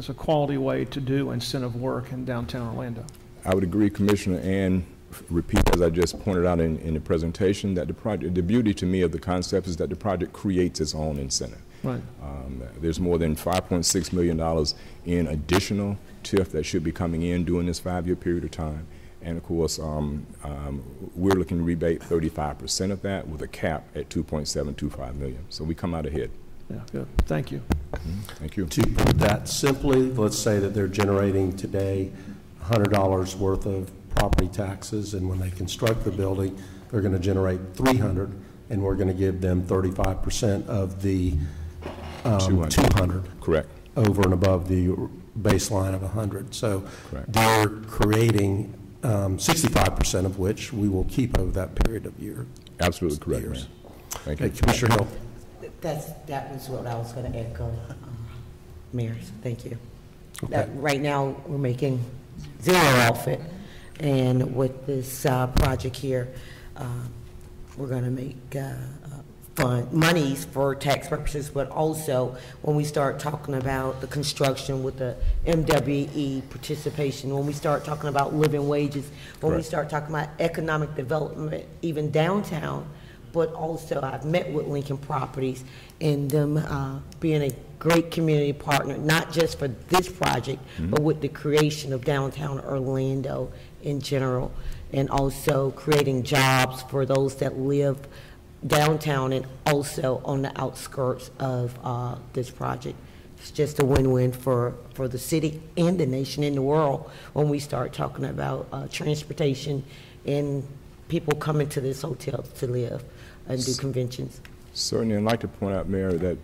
a quality way to do incentive work in downtown Orlando. I would agree, Commissioner, and repeat, as I just pointed out in the presentation, that the beauty to me of the concept is that the project creates its own incentive. Right. There's more than $5.6 million in additional TIF that should be coming in during this 5-year period of time. And of course, we're looking to rebate 35% of that with a cap at $2.725 million. So we come out ahead. Yeah, good. Thank you. Thank you. To put that simply, let's say that they're generating today $100 worth of property taxes, and when they construct the building, they're going to generate $300, and we're going to give them 35% of the 200. Correct. Over and above the baseline of 100. So correct. They're creating 65% of which we will keep over that period of year. Absolutely correct, years. man. Thank Okay, you. Commissioner Hill. That was what I was going to echo, Mayor. Thank you. Okay. Right now, we're making zero off it, and with this project here, we're going to make fund monies for tax purposes, but also when we start talking about the construction with the MWE participation, when we start talking about living wages, when we start talking about economic development, even downtown, but also I've met with Lincoln Properties and them being a great community partner, not just for this project, but with the creation of downtown Orlando in general, and also creating jobs for those that live downtown and also on the outskirts of this project. It's just a win-win for the city and the nation and the world when we start talking about transportation and people coming to this hotel to live and do conventions. Certainly, I'd like to point out, Mayor, that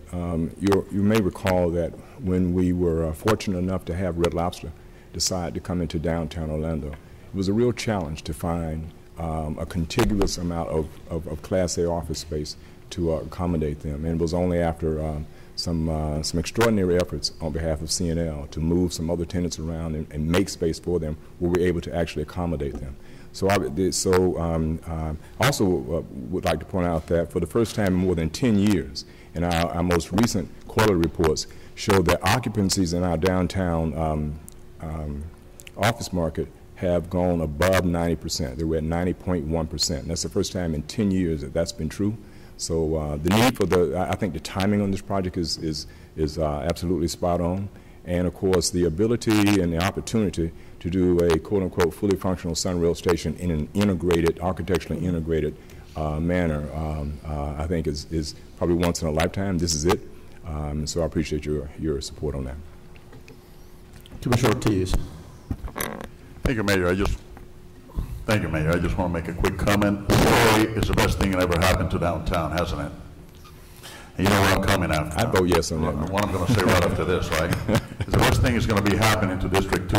you may recall that when we were fortunate enough to have Red Lobster decide to come into downtown Orlando, it was a real challenge to find a contiguous amount of Class A office space to accommodate them. And it was only after some extraordinary efforts on behalf of CNL to move some other tenants around and make space for them were we able to actually accommodate them. So I also would like to point out that for the first time in more than 10 years, in our most recent quarterly reports show that occupancies in our downtown office market have gone above 90%. They were at 90.1%. And that's the first time in 10 years that that's been true. So the need for I think the timing on this project is absolutely spot on. And of course, the ability and the opportunity to do a quote-unquote fully functional Sunrail station in an integrated, architecturally integrated manner, I think is probably once in a lifetime. This is it. So I appreciate your support on that. Commissioner Ortiz. Thank you, Mayor. I just want to make a quick comment. Today is the best thing that ever happened to downtown, hasn't it? And you know where I'm coming after. I'd vote yes on that. What I'm going to say right after this, right? Is the best thing is going to be happening to District 2.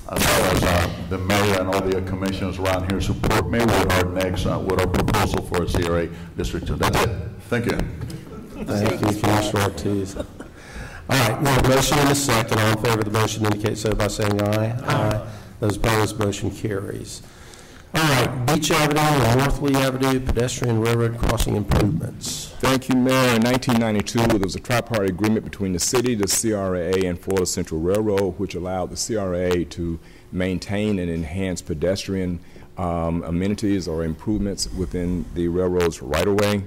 As far as the mayor and all the commissioners around here support me with our next, with our proposal for a CRA District 2. That's it. Thank you. Thank you, Commissioner Ortiz. All right, we have a motion and a second. All in favor of the motion indicate so by saying aye. Aye. Those opposed, motion carries. All right, Beach Avenue and North Lee Avenue pedestrian railroad crossing improvements. Thank you, Mayor. In 1992, there was a tripartite agreement between the city, the CRA, and Florida Central Railroad, which allowed the CRA to maintain and enhance pedestrian amenities or improvements within the railroad's right-of-way.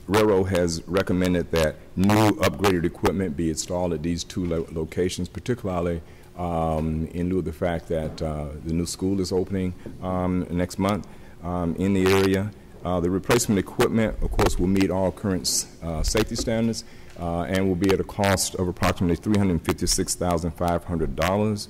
Railroad has recommended that new upgraded equipment be installed at these two locations, particularly in lieu of the fact that the new school is opening next month in the area. The replacement equipment, of course, will meet all current safety standards and will be at a cost of approximately $356,500.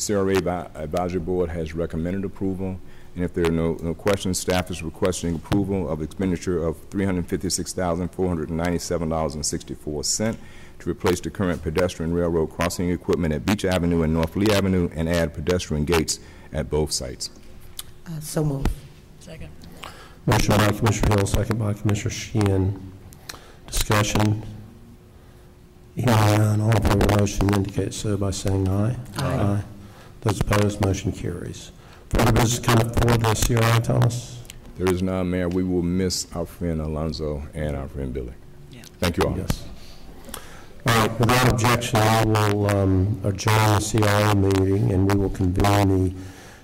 CRA Advisory Board has recommended approval, and if there are no questions, staff is requesting approval of expenditure of $356,497.64 to replace the current pedestrian railroad crossing equipment at Beach Avenue and North Lee Avenue and add pedestrian gates at both sites. So moved. Second. Motion by Commissioner Hill, second by Commissioner Sheehan. Discussion. Hearing none, all in favor of the motion indicate so by saying aye. Aye. Those opposed, motion carries. Further business coming for the CRA, Thomas? There is none, Mayor. We will miss our friend Alonzo and our friend Billy. Yeah. Thank you all. Yes. All right, without objection, I will adjourn the CRA meeting and we will convene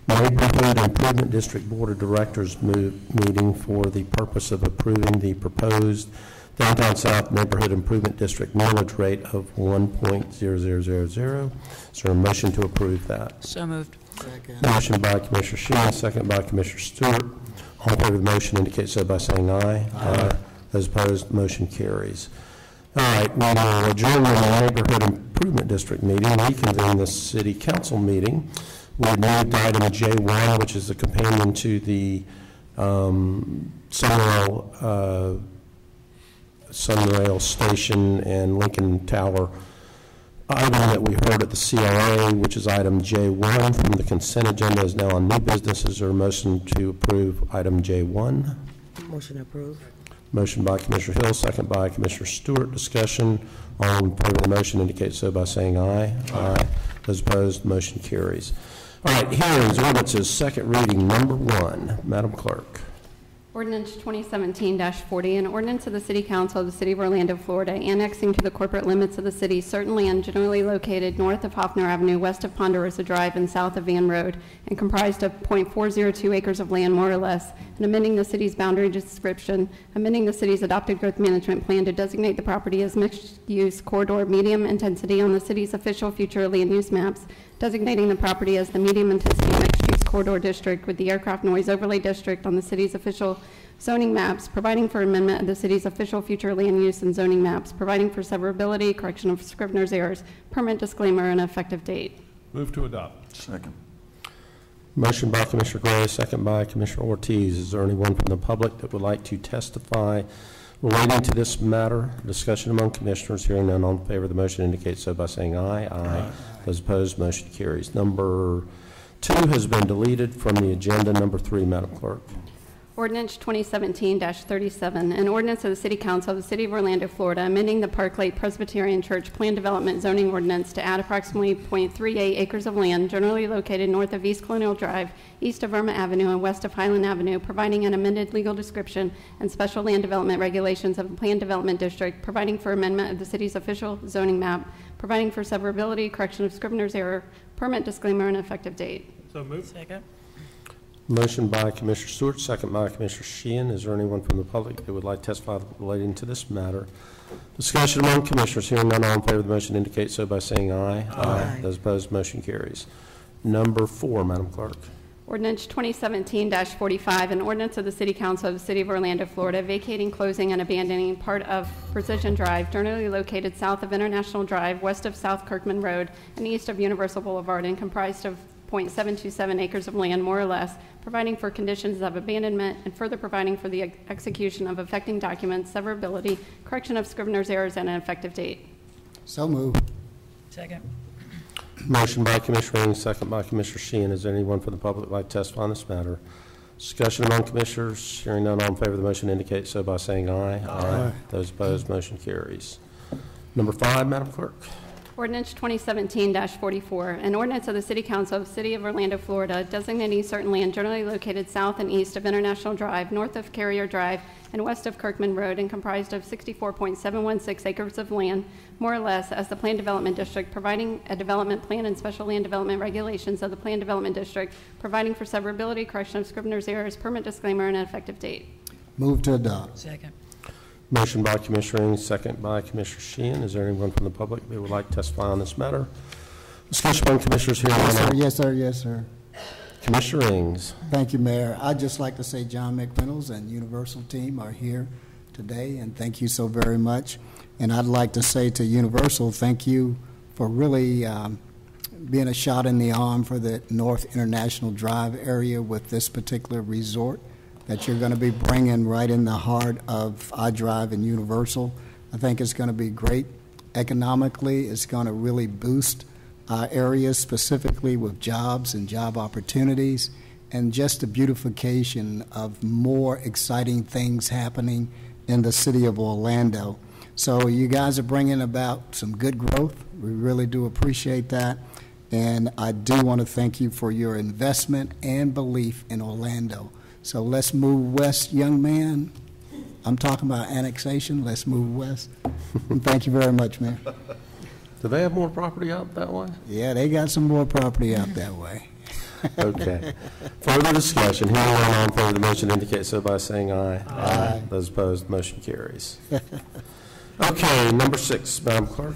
the Neighborhood Improvement District Board of Directors meeting for the purpose of approving the proposed Downtown South Neighborhood Improvement District millage rate of 1.0000. Is there a motion to approve that? So moved. Second. Motion by Commissioner Sheehan, second by Commissioner Stewart. All in favor of the motion indicate so by saying aye. Aye. Those opposed, motion carries. All right, we will adjourn the Neighborhood Improvement District meeting and reconvene the City Council meeting. We moved to item J1, which is the companion to the Sunrail Station and Lincoln Tower item that we heard at the CRA, which is item J1 from the consent agenda, is now on new business. Is there a motion to approve item J1? Motion approved. Motion by Commissioner Hill, second by Commissioner Stewart. Discussion. All in favor of the motion indicate so by saying aye. Aye. Those opposed, motion carries. All right, hearings, ordinances, second reading, number 1. Madam Clerk. Ordinance 2017-40, an ordinance of the City Council of the City of Orlando, Florida, annexing to the corporate limits of the city certain land generally located north of Hoffner Avenue, west of Ponderosa Drive, and south of Van Road, and comprised of .402 acres of land, more or less, and amending the city's boundary description, amending the city's adopted growth management plan to designate the property as mixed-use corridor medium intensity on the city's official future land use maps, designating the property as the medium intensity mixed-use corridor district with the aircraft noise overlay district on the city's official zoning maps, providing for amendment of the city's official future land use and zoning maps, providing for severability, correction of Scrivener's errors, permit disclaimer, and effective date. Move to adopt. Second. Motion by Commissioner Gray, second by Commissioner Ortiz. Is there anyone from the public that would like to testify relating to this matter? Discussion among commissioners. Hearing none, all in favor of the motion indicate so by saying aye. Aye. Those opposed, motion carries. Number 2 has been deleted from the agenda. Number 3, Madam Clerk. Ordinance 2017-37, an ordinance of the City Council of the City of Orlando, Florida, amending the Park Lake Presbyterian Church Plan Development Zoning Ordinance to add approximately .38 acres of land generally located north of East Colonial Drive, east of Irma Avenue, and west of Highland Avenue, providing an amended legal description and special land development regulations of the Plan Development District, providing for amendment of the city's official zoning map, providing for severability, correction of Scrivener's error, permit disclaimer, and effective date. So moved. Second. Motion by Commissioner Stewart, second by Commissioner Sheehan. Is there anyone from the public that would like to testify relating to this matter? Discussion among commissioners. Hearing none, all in favor of the motion indicate so by saying aye. Aye. Those opposed, motion carries. Number 4, Madam Clerk. Ordinance 2017-45, an ordinance of the City Council of the City of Orlando, Florida, vacating, closing, and abandoning part of Precision Drive, generally located south of International Drive, west of South Kirkman Road, and east of Universal Boulevard, and comprised of .727 acres of land, more or less, providing for conditions of abandonment, and further providing for the execution of affecting documents, severability, correction of Scrivener's errors, and an effective date. So moved. Second. Motion by Commissioner Ing, second by Commissioner Sheehan. Is there anyone from the public that would like to testify on this matter? Discussion among commissioners. Hearing none, all in favor of the motion indicate so by saying aye. Aye. Those opposed, motion carries. Number 5, Madam Clerk. Ordinance 2017-44, an ordinance of the City Council of the City of Orlando, Florida, designating certain land generally located south and east of International Drive, north of Carrier Drive, and west of Kirkman Road, and comprised of 64.716 acres of land, more or less, as the Plan Development District, providing a development plan and special land development regulations of the Plan Development District, providing for severability, correction of Scrivener's errors, permit disclaimer, and an effective date. Move to adopt. Second. Motion by Commissioner Ing, second by Commissioner Sheehan. Is there anyone from the public that would like to testify on this matter? Discussion among commissioners. Hearing none. Yes, sir. Yes, sir. Commissioner Ings. Thank you, Mayor. I'd just like to say John McReynolds and Universal team are here today, and thank you so very much. And I'd like to say to Universal, thank you for really being a shot in the arm for the North International Drive area with this particular resort that you're going to be bringing right in the heart of iDrive and Universal. I think it's going to be great. Economically, it's going to really boost our areas, specifically with jobs and job opportunities, and just the beautification of more exciting things happening in the city of Orlando. So you guys are bringing about some good growth. We really do appreciate that. And I do want to thank you for your investment and belief in Orlando. So let's move west, young man. I'm talking about annexation. Let's move west. And thank you very much, Mayor. Do they have more property out that way? Yeah, they got some more property out that way. Okay. Further discussion. Hearing none, all in favor of the motion indicate so by saying aye. Aye. Those opposed, motion carries. Okay, number 6, Madam Clerk.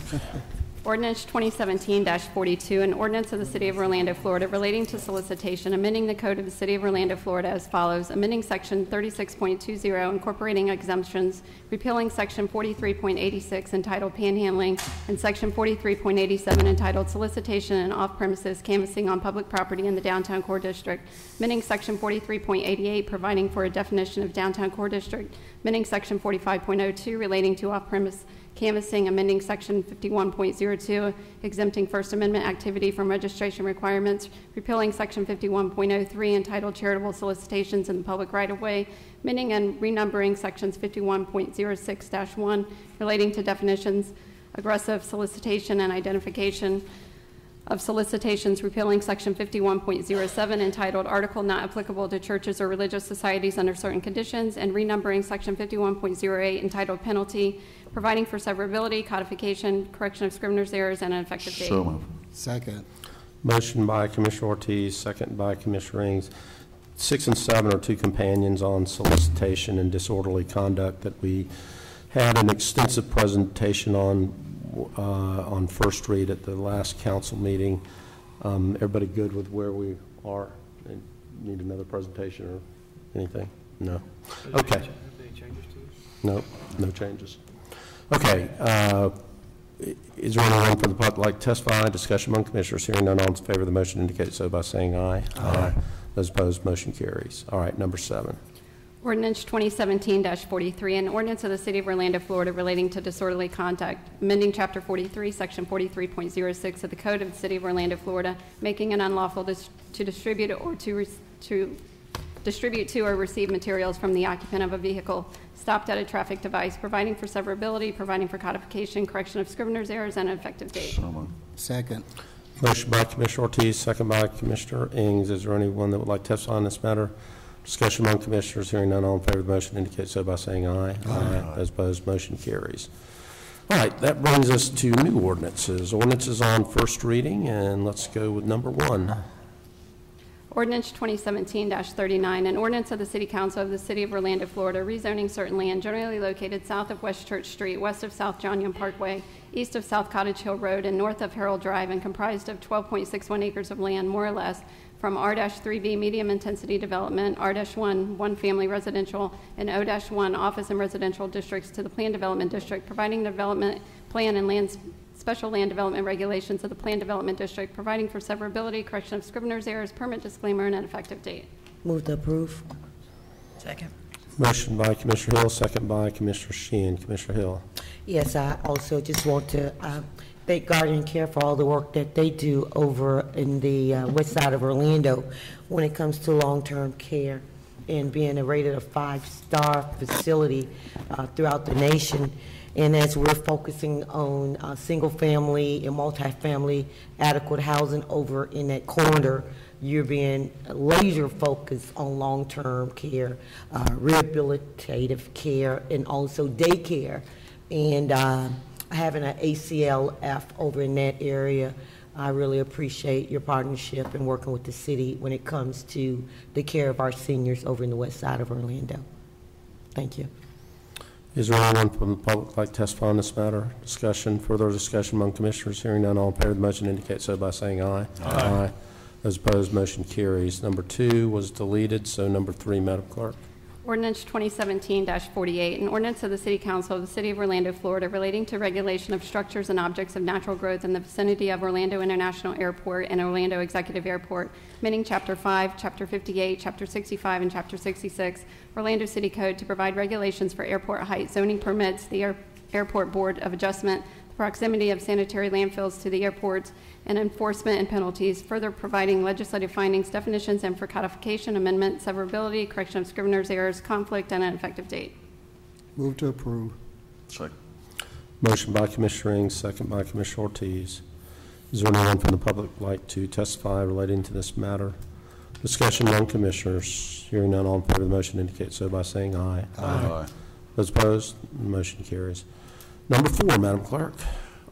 Ordinance 2017-42, an ordinance of the City of Orlando, Florida, relating to solicitation, amending the code of the City of Orlando, Florida as follows: amending Section 36.20, incorporating exemptions, repealing Section 43.86 entitled Panhandling, and Section 43.87 entitled Solicitation and Off-Premises Canvassing on Public Property in the Downtown Core District, amending Section 43.88, providing for a definition of Downtown Core District, amending Section 45.02 relating to off-premise canvassing, amending Section 51.02, exempting First Amendment activity from registration requirements, repealing Section 51.03 entitled Charitable Solicitations in the Public Right-of-Way, amending and renumbering Sections 51.06-1 relating to definitions, aggressive solicitation and identification, of solicitations, repealing Section 51.07 entitled Article Not Applicable to Churches or Religious Societies Under Certain Conditions, and renumbering Section 51.08 entitled Penalty, providing for severability, codification, correction of scrivener's errors, and an effective date. So moved. Second. Motion by Commissioner Ortiz, second by Commissioner Ings. 6 and 7 are two companions on solicitation and disorderly conduct that we had an extensive presentation on first read at the last council meeting. Everybody good with where we are? Need another presentation or anything? No. Okay. No, no changes. Okay. Is there anyone from the public like to testify? Discussion among commissioners. Hearing none, all in favor of the motion indicate so by saying aye. Aye. Those opposed, motion carries. All right, number 7. Ordinance 2017-43, an ordinance of the City of Orlando, Florida relating to disorderly conduct, amending Chapter 43, Section 43.06 of the Code of the City of Orlando, Florida, making it unlawful to distribute or to distribute to or receive materials from the occupant of a vehicle stopped at a traffic device, providing for severability, providing for codification, correction of scrivener's errors, and an effective date. So moved. Second. Motion by Commissioner Ortiz, second by Commissioner Ings. Is there anyone that would like to testify on this matter? Discussion among commissioners. Hearing none, all in favor of the motion indicate so by saying aye. Aye. Those opposed, motion carries. All right, that brings us to new ordinances. Ordinances on first reading, and let's go with number 1. Ordinance 2017-39, an ordinance of the City Council of the City of Orlando, Florida, rezoning certain land generally located south of West Church Street, west of South John Young Parkway, east of South Cottage Hill Road, and north of Harold Drive, and comprised of 12.61 acres of land, more or less, from R-3B medium intensity development, R-1 one-family residential, and O-1 office and residential districts to the Plan Development District, providing the development plan and special land development regulations of the Plan Development District, providing for severability, correction of scrivener's errors, permit disclaimer, and an effective date. Move to approve. Second. Motion by Commissioner Hill, second by Commissioner Sheehan. Commissioner Hill. Yes, I also just want to thank Guardian Care for all the work that they do over in the west side of Orlando when it comes to long-term care and being rated a 5-star facility throughout the nation. And as we're focusing on single-family and multifamily adequate housing over in that corridor, you're being laser-focused on long-term care, rehabilitative care, and also daycare. And having an ACLF over in that area, I really appreciate your partnership and working with the city when it comes to the care of our seniors over in the west side of Orlando. Thank you. Is there anyone from the public like to testify on this matter? Further discussion among commissioners. Hearing none, all in favor of the motion indicate so by saying aye. Aye. Those opposed, motion carries. Number 2 was deleted, so number 3, Madam Clerk. Ordinance 2017-48, an ordinance of the City Council of the City of Orlando, Florida, relating to regulation of structures and objects of natural growth in the vicinity of Orlando International Airport and Orlando Executive Airport, amending Chapter 5, Chapter 58, Chapter 65, and Chapter 66, Orlando City Code to provide regulations for airport height, zoning permits, the Airport Board of Adjustment, the proximity of sanitary landfills to the airports, and enforcement and penalties, further providing legislative findings, definitions, and for codification, amendment, severability, correction of scrivener's errors, conflict, and an effective date. Move to approve. Second. Motion by Commissioner Ings, second by Commissioner Ortiz. Is there anyone from the public like to testify relating to this matter? Discussion among commissioners. Hearing none, all in favor of the motion indicate so by saying aye. Aye. Those opposed, motion carries. Number 4, Madam Clerk.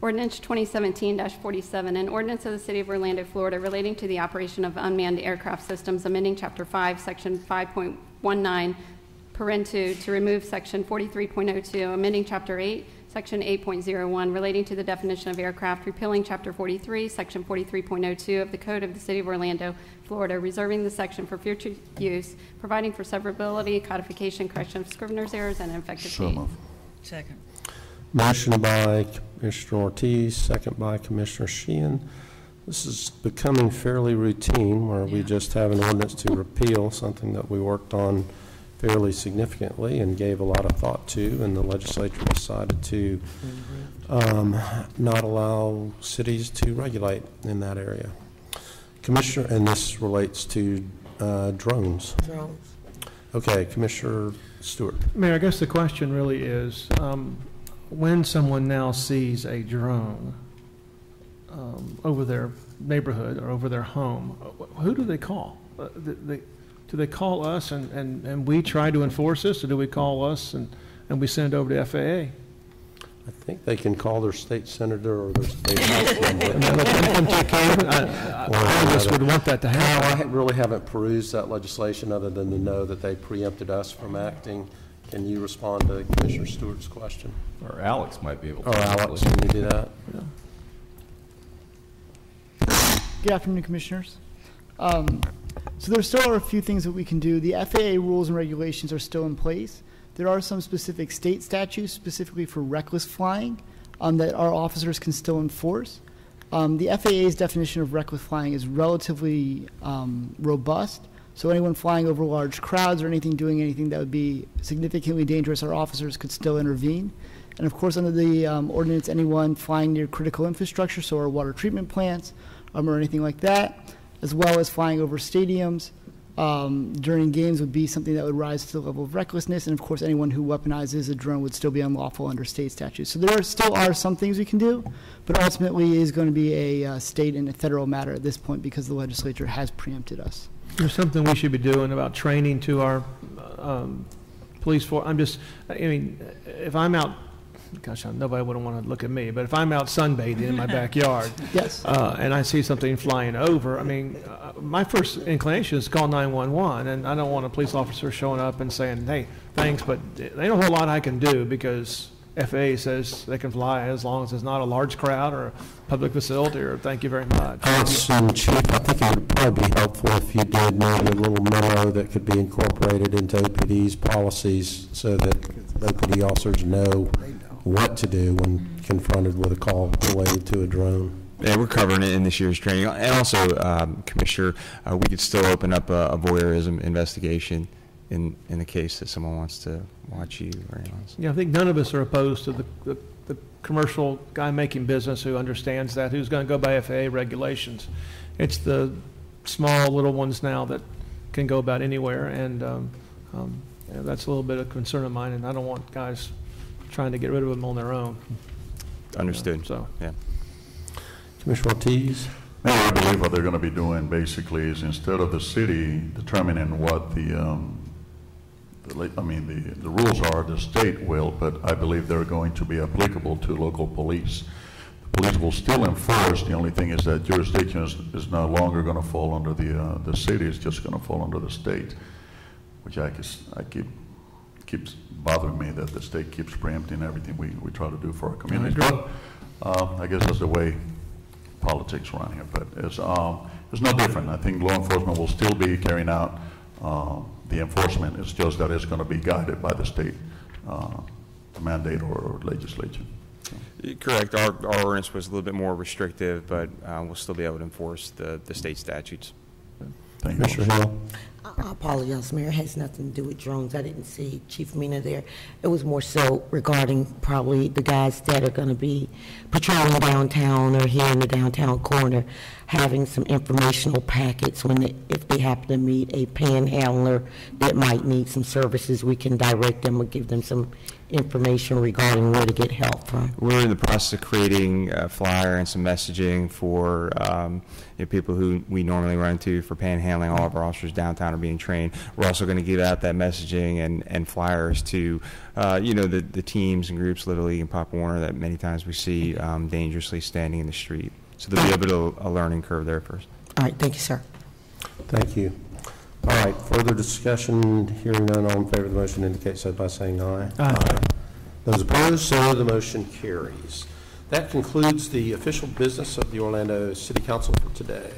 Ordinance 2017-47, an ordinance of the City of Orlando, Florida, relating to the operation of unmanned aircraft systems, amending Chapter 5, Section 5.19, Parent 2, to remove Section 43.02, amending Chapter 8, Section 8.01, relating to the definition of aircraft, repealing Chapter 43, Section 43.02 of the Code of the City of Orlando, Florida, reserving the section for future use, providing for severability, codification, correction of scrivener's errors, and an effective So date. moved. Second. Motion by Commissioner Ortiz, second by Commissioner Sheehan. This is becoming fairly routine where we just have an ordinance to repeal something that we worked on fairly significantly and gave a lot of thought to, and the legislature decided to not allow cities to regulate in that area. Commissioner, and this relates to drones. Drones. Okay, Commissioner Stewart. Mayor, I guess the question really is, when someone now sees a drone over their neighborhood or over their home, who do they call? Do they call us and we try to enforce this, or do we call us and we send it over to FAA? I think they can call their state senator or their state house member. I just would want that to happen. I really haven't perused that legislation other than to know that they preempted us from acting. Can you respond to Commissioner Stewart's question? Or Alex might be able to. Or Alex, can you do that? Good afternoon, Commissioners. So there still are a few things that we can do. The FAA rules and regulations are still in place. There are some specific state statutes specifically for reckless flying that our officers can still enforce. The FAA's definition of reckless flying is relatively robust. So anyone flying over large crowds or doing anything that would be significantly dangerous, our officers could still intervene. And of course, under the ordinance, anyone flying near critical infrastructure, so our water treatment plants or anything like that, as well as flying over stadiums during games would be something that would rise to the level of recklessness. And of course, anyone who weaponizes a drone would still be unlawful under state statutes. So there still are some things we can do, but ultimately it is going to be a state and a federal matter at this point because the legislature has preempted us. There's something we should be doing about training to our police force. If I'm out, gosh, nobody would want to look at me, but if I'm out sunbathing in my backyard, yes, and I see something flying over, my first inclination is to call 911, and I don't want a police officer showing up and saying, hey, thanks, but there ain't a whole lot I can do because FAA says they can fly as long as it's not a large crowd or a public facility, or thank you very much. Chief, I think it would probably be helpful if you did maybe a little memo that could be incorporated into OPD's policies so that OPD officers know what to do when confronted with a call related to a drone. Yeah, we're covering it in this year's training. And also, Commissioner, we could still open up a voyeurism investigation in the case that someone wants to watch you or anything else. Yeah, I think none of us are opposed to the commercial guy making business who understands that, who's going to go by FAA regulations. It's the small little ones now that can go about anywhere, and that's a little bit of concern of mine, and I don't want guys trying to get rid of them on their own. Understood. So, yeah. Commissioner Ortiz? I believe what they're going to be doing basically is instead of the city determining what the rules are, the state will, but I believe they're going to be applicable to local police. The police will still enforce. The only thing is that jurisdiction is no longer going to fall under the city. It's just going to fall under the state, which keeps bothering me that the state keeps preempting everything we try to do for our communities. But I guess that's the way politics run here. But it's no different. I think law enforcement will still be carrying out the enforcement. It's just that it's going to be guided by the state mandate or legislature. So. Correct. Our ordinance was a little bit more restrictive, but we'll still be able to enforce the state statutes. Thank you. Commissioner Hill? I apologize, Mayor. It has nothing to do with drones. I didn't see Chief Mina there. It was more so regarding probably the guys that are going to be patrolling downtown or here in the downtown corner, having some informational packets if they happen to meet a panhandler that might need some services, we can direct them or give them some information regarding where to get help from. We're in the process of creating a flyer and some messaging for people who we normally run into for panhandling. All of our officers downtown are being trained. We're also going to give out that messaging and flyers to the teams and groups, Little League and Pop Warner, that many times we see dangerously standing in the street. So there'll be a learning curve there first. All right, thank you, sir. Thank you. All right, further discussion, hearing none, all in favor of the motion indicate so by saying aye. Aye. Those opposed, so the motion carries. That concludes the official business of the Orlando City Council for today.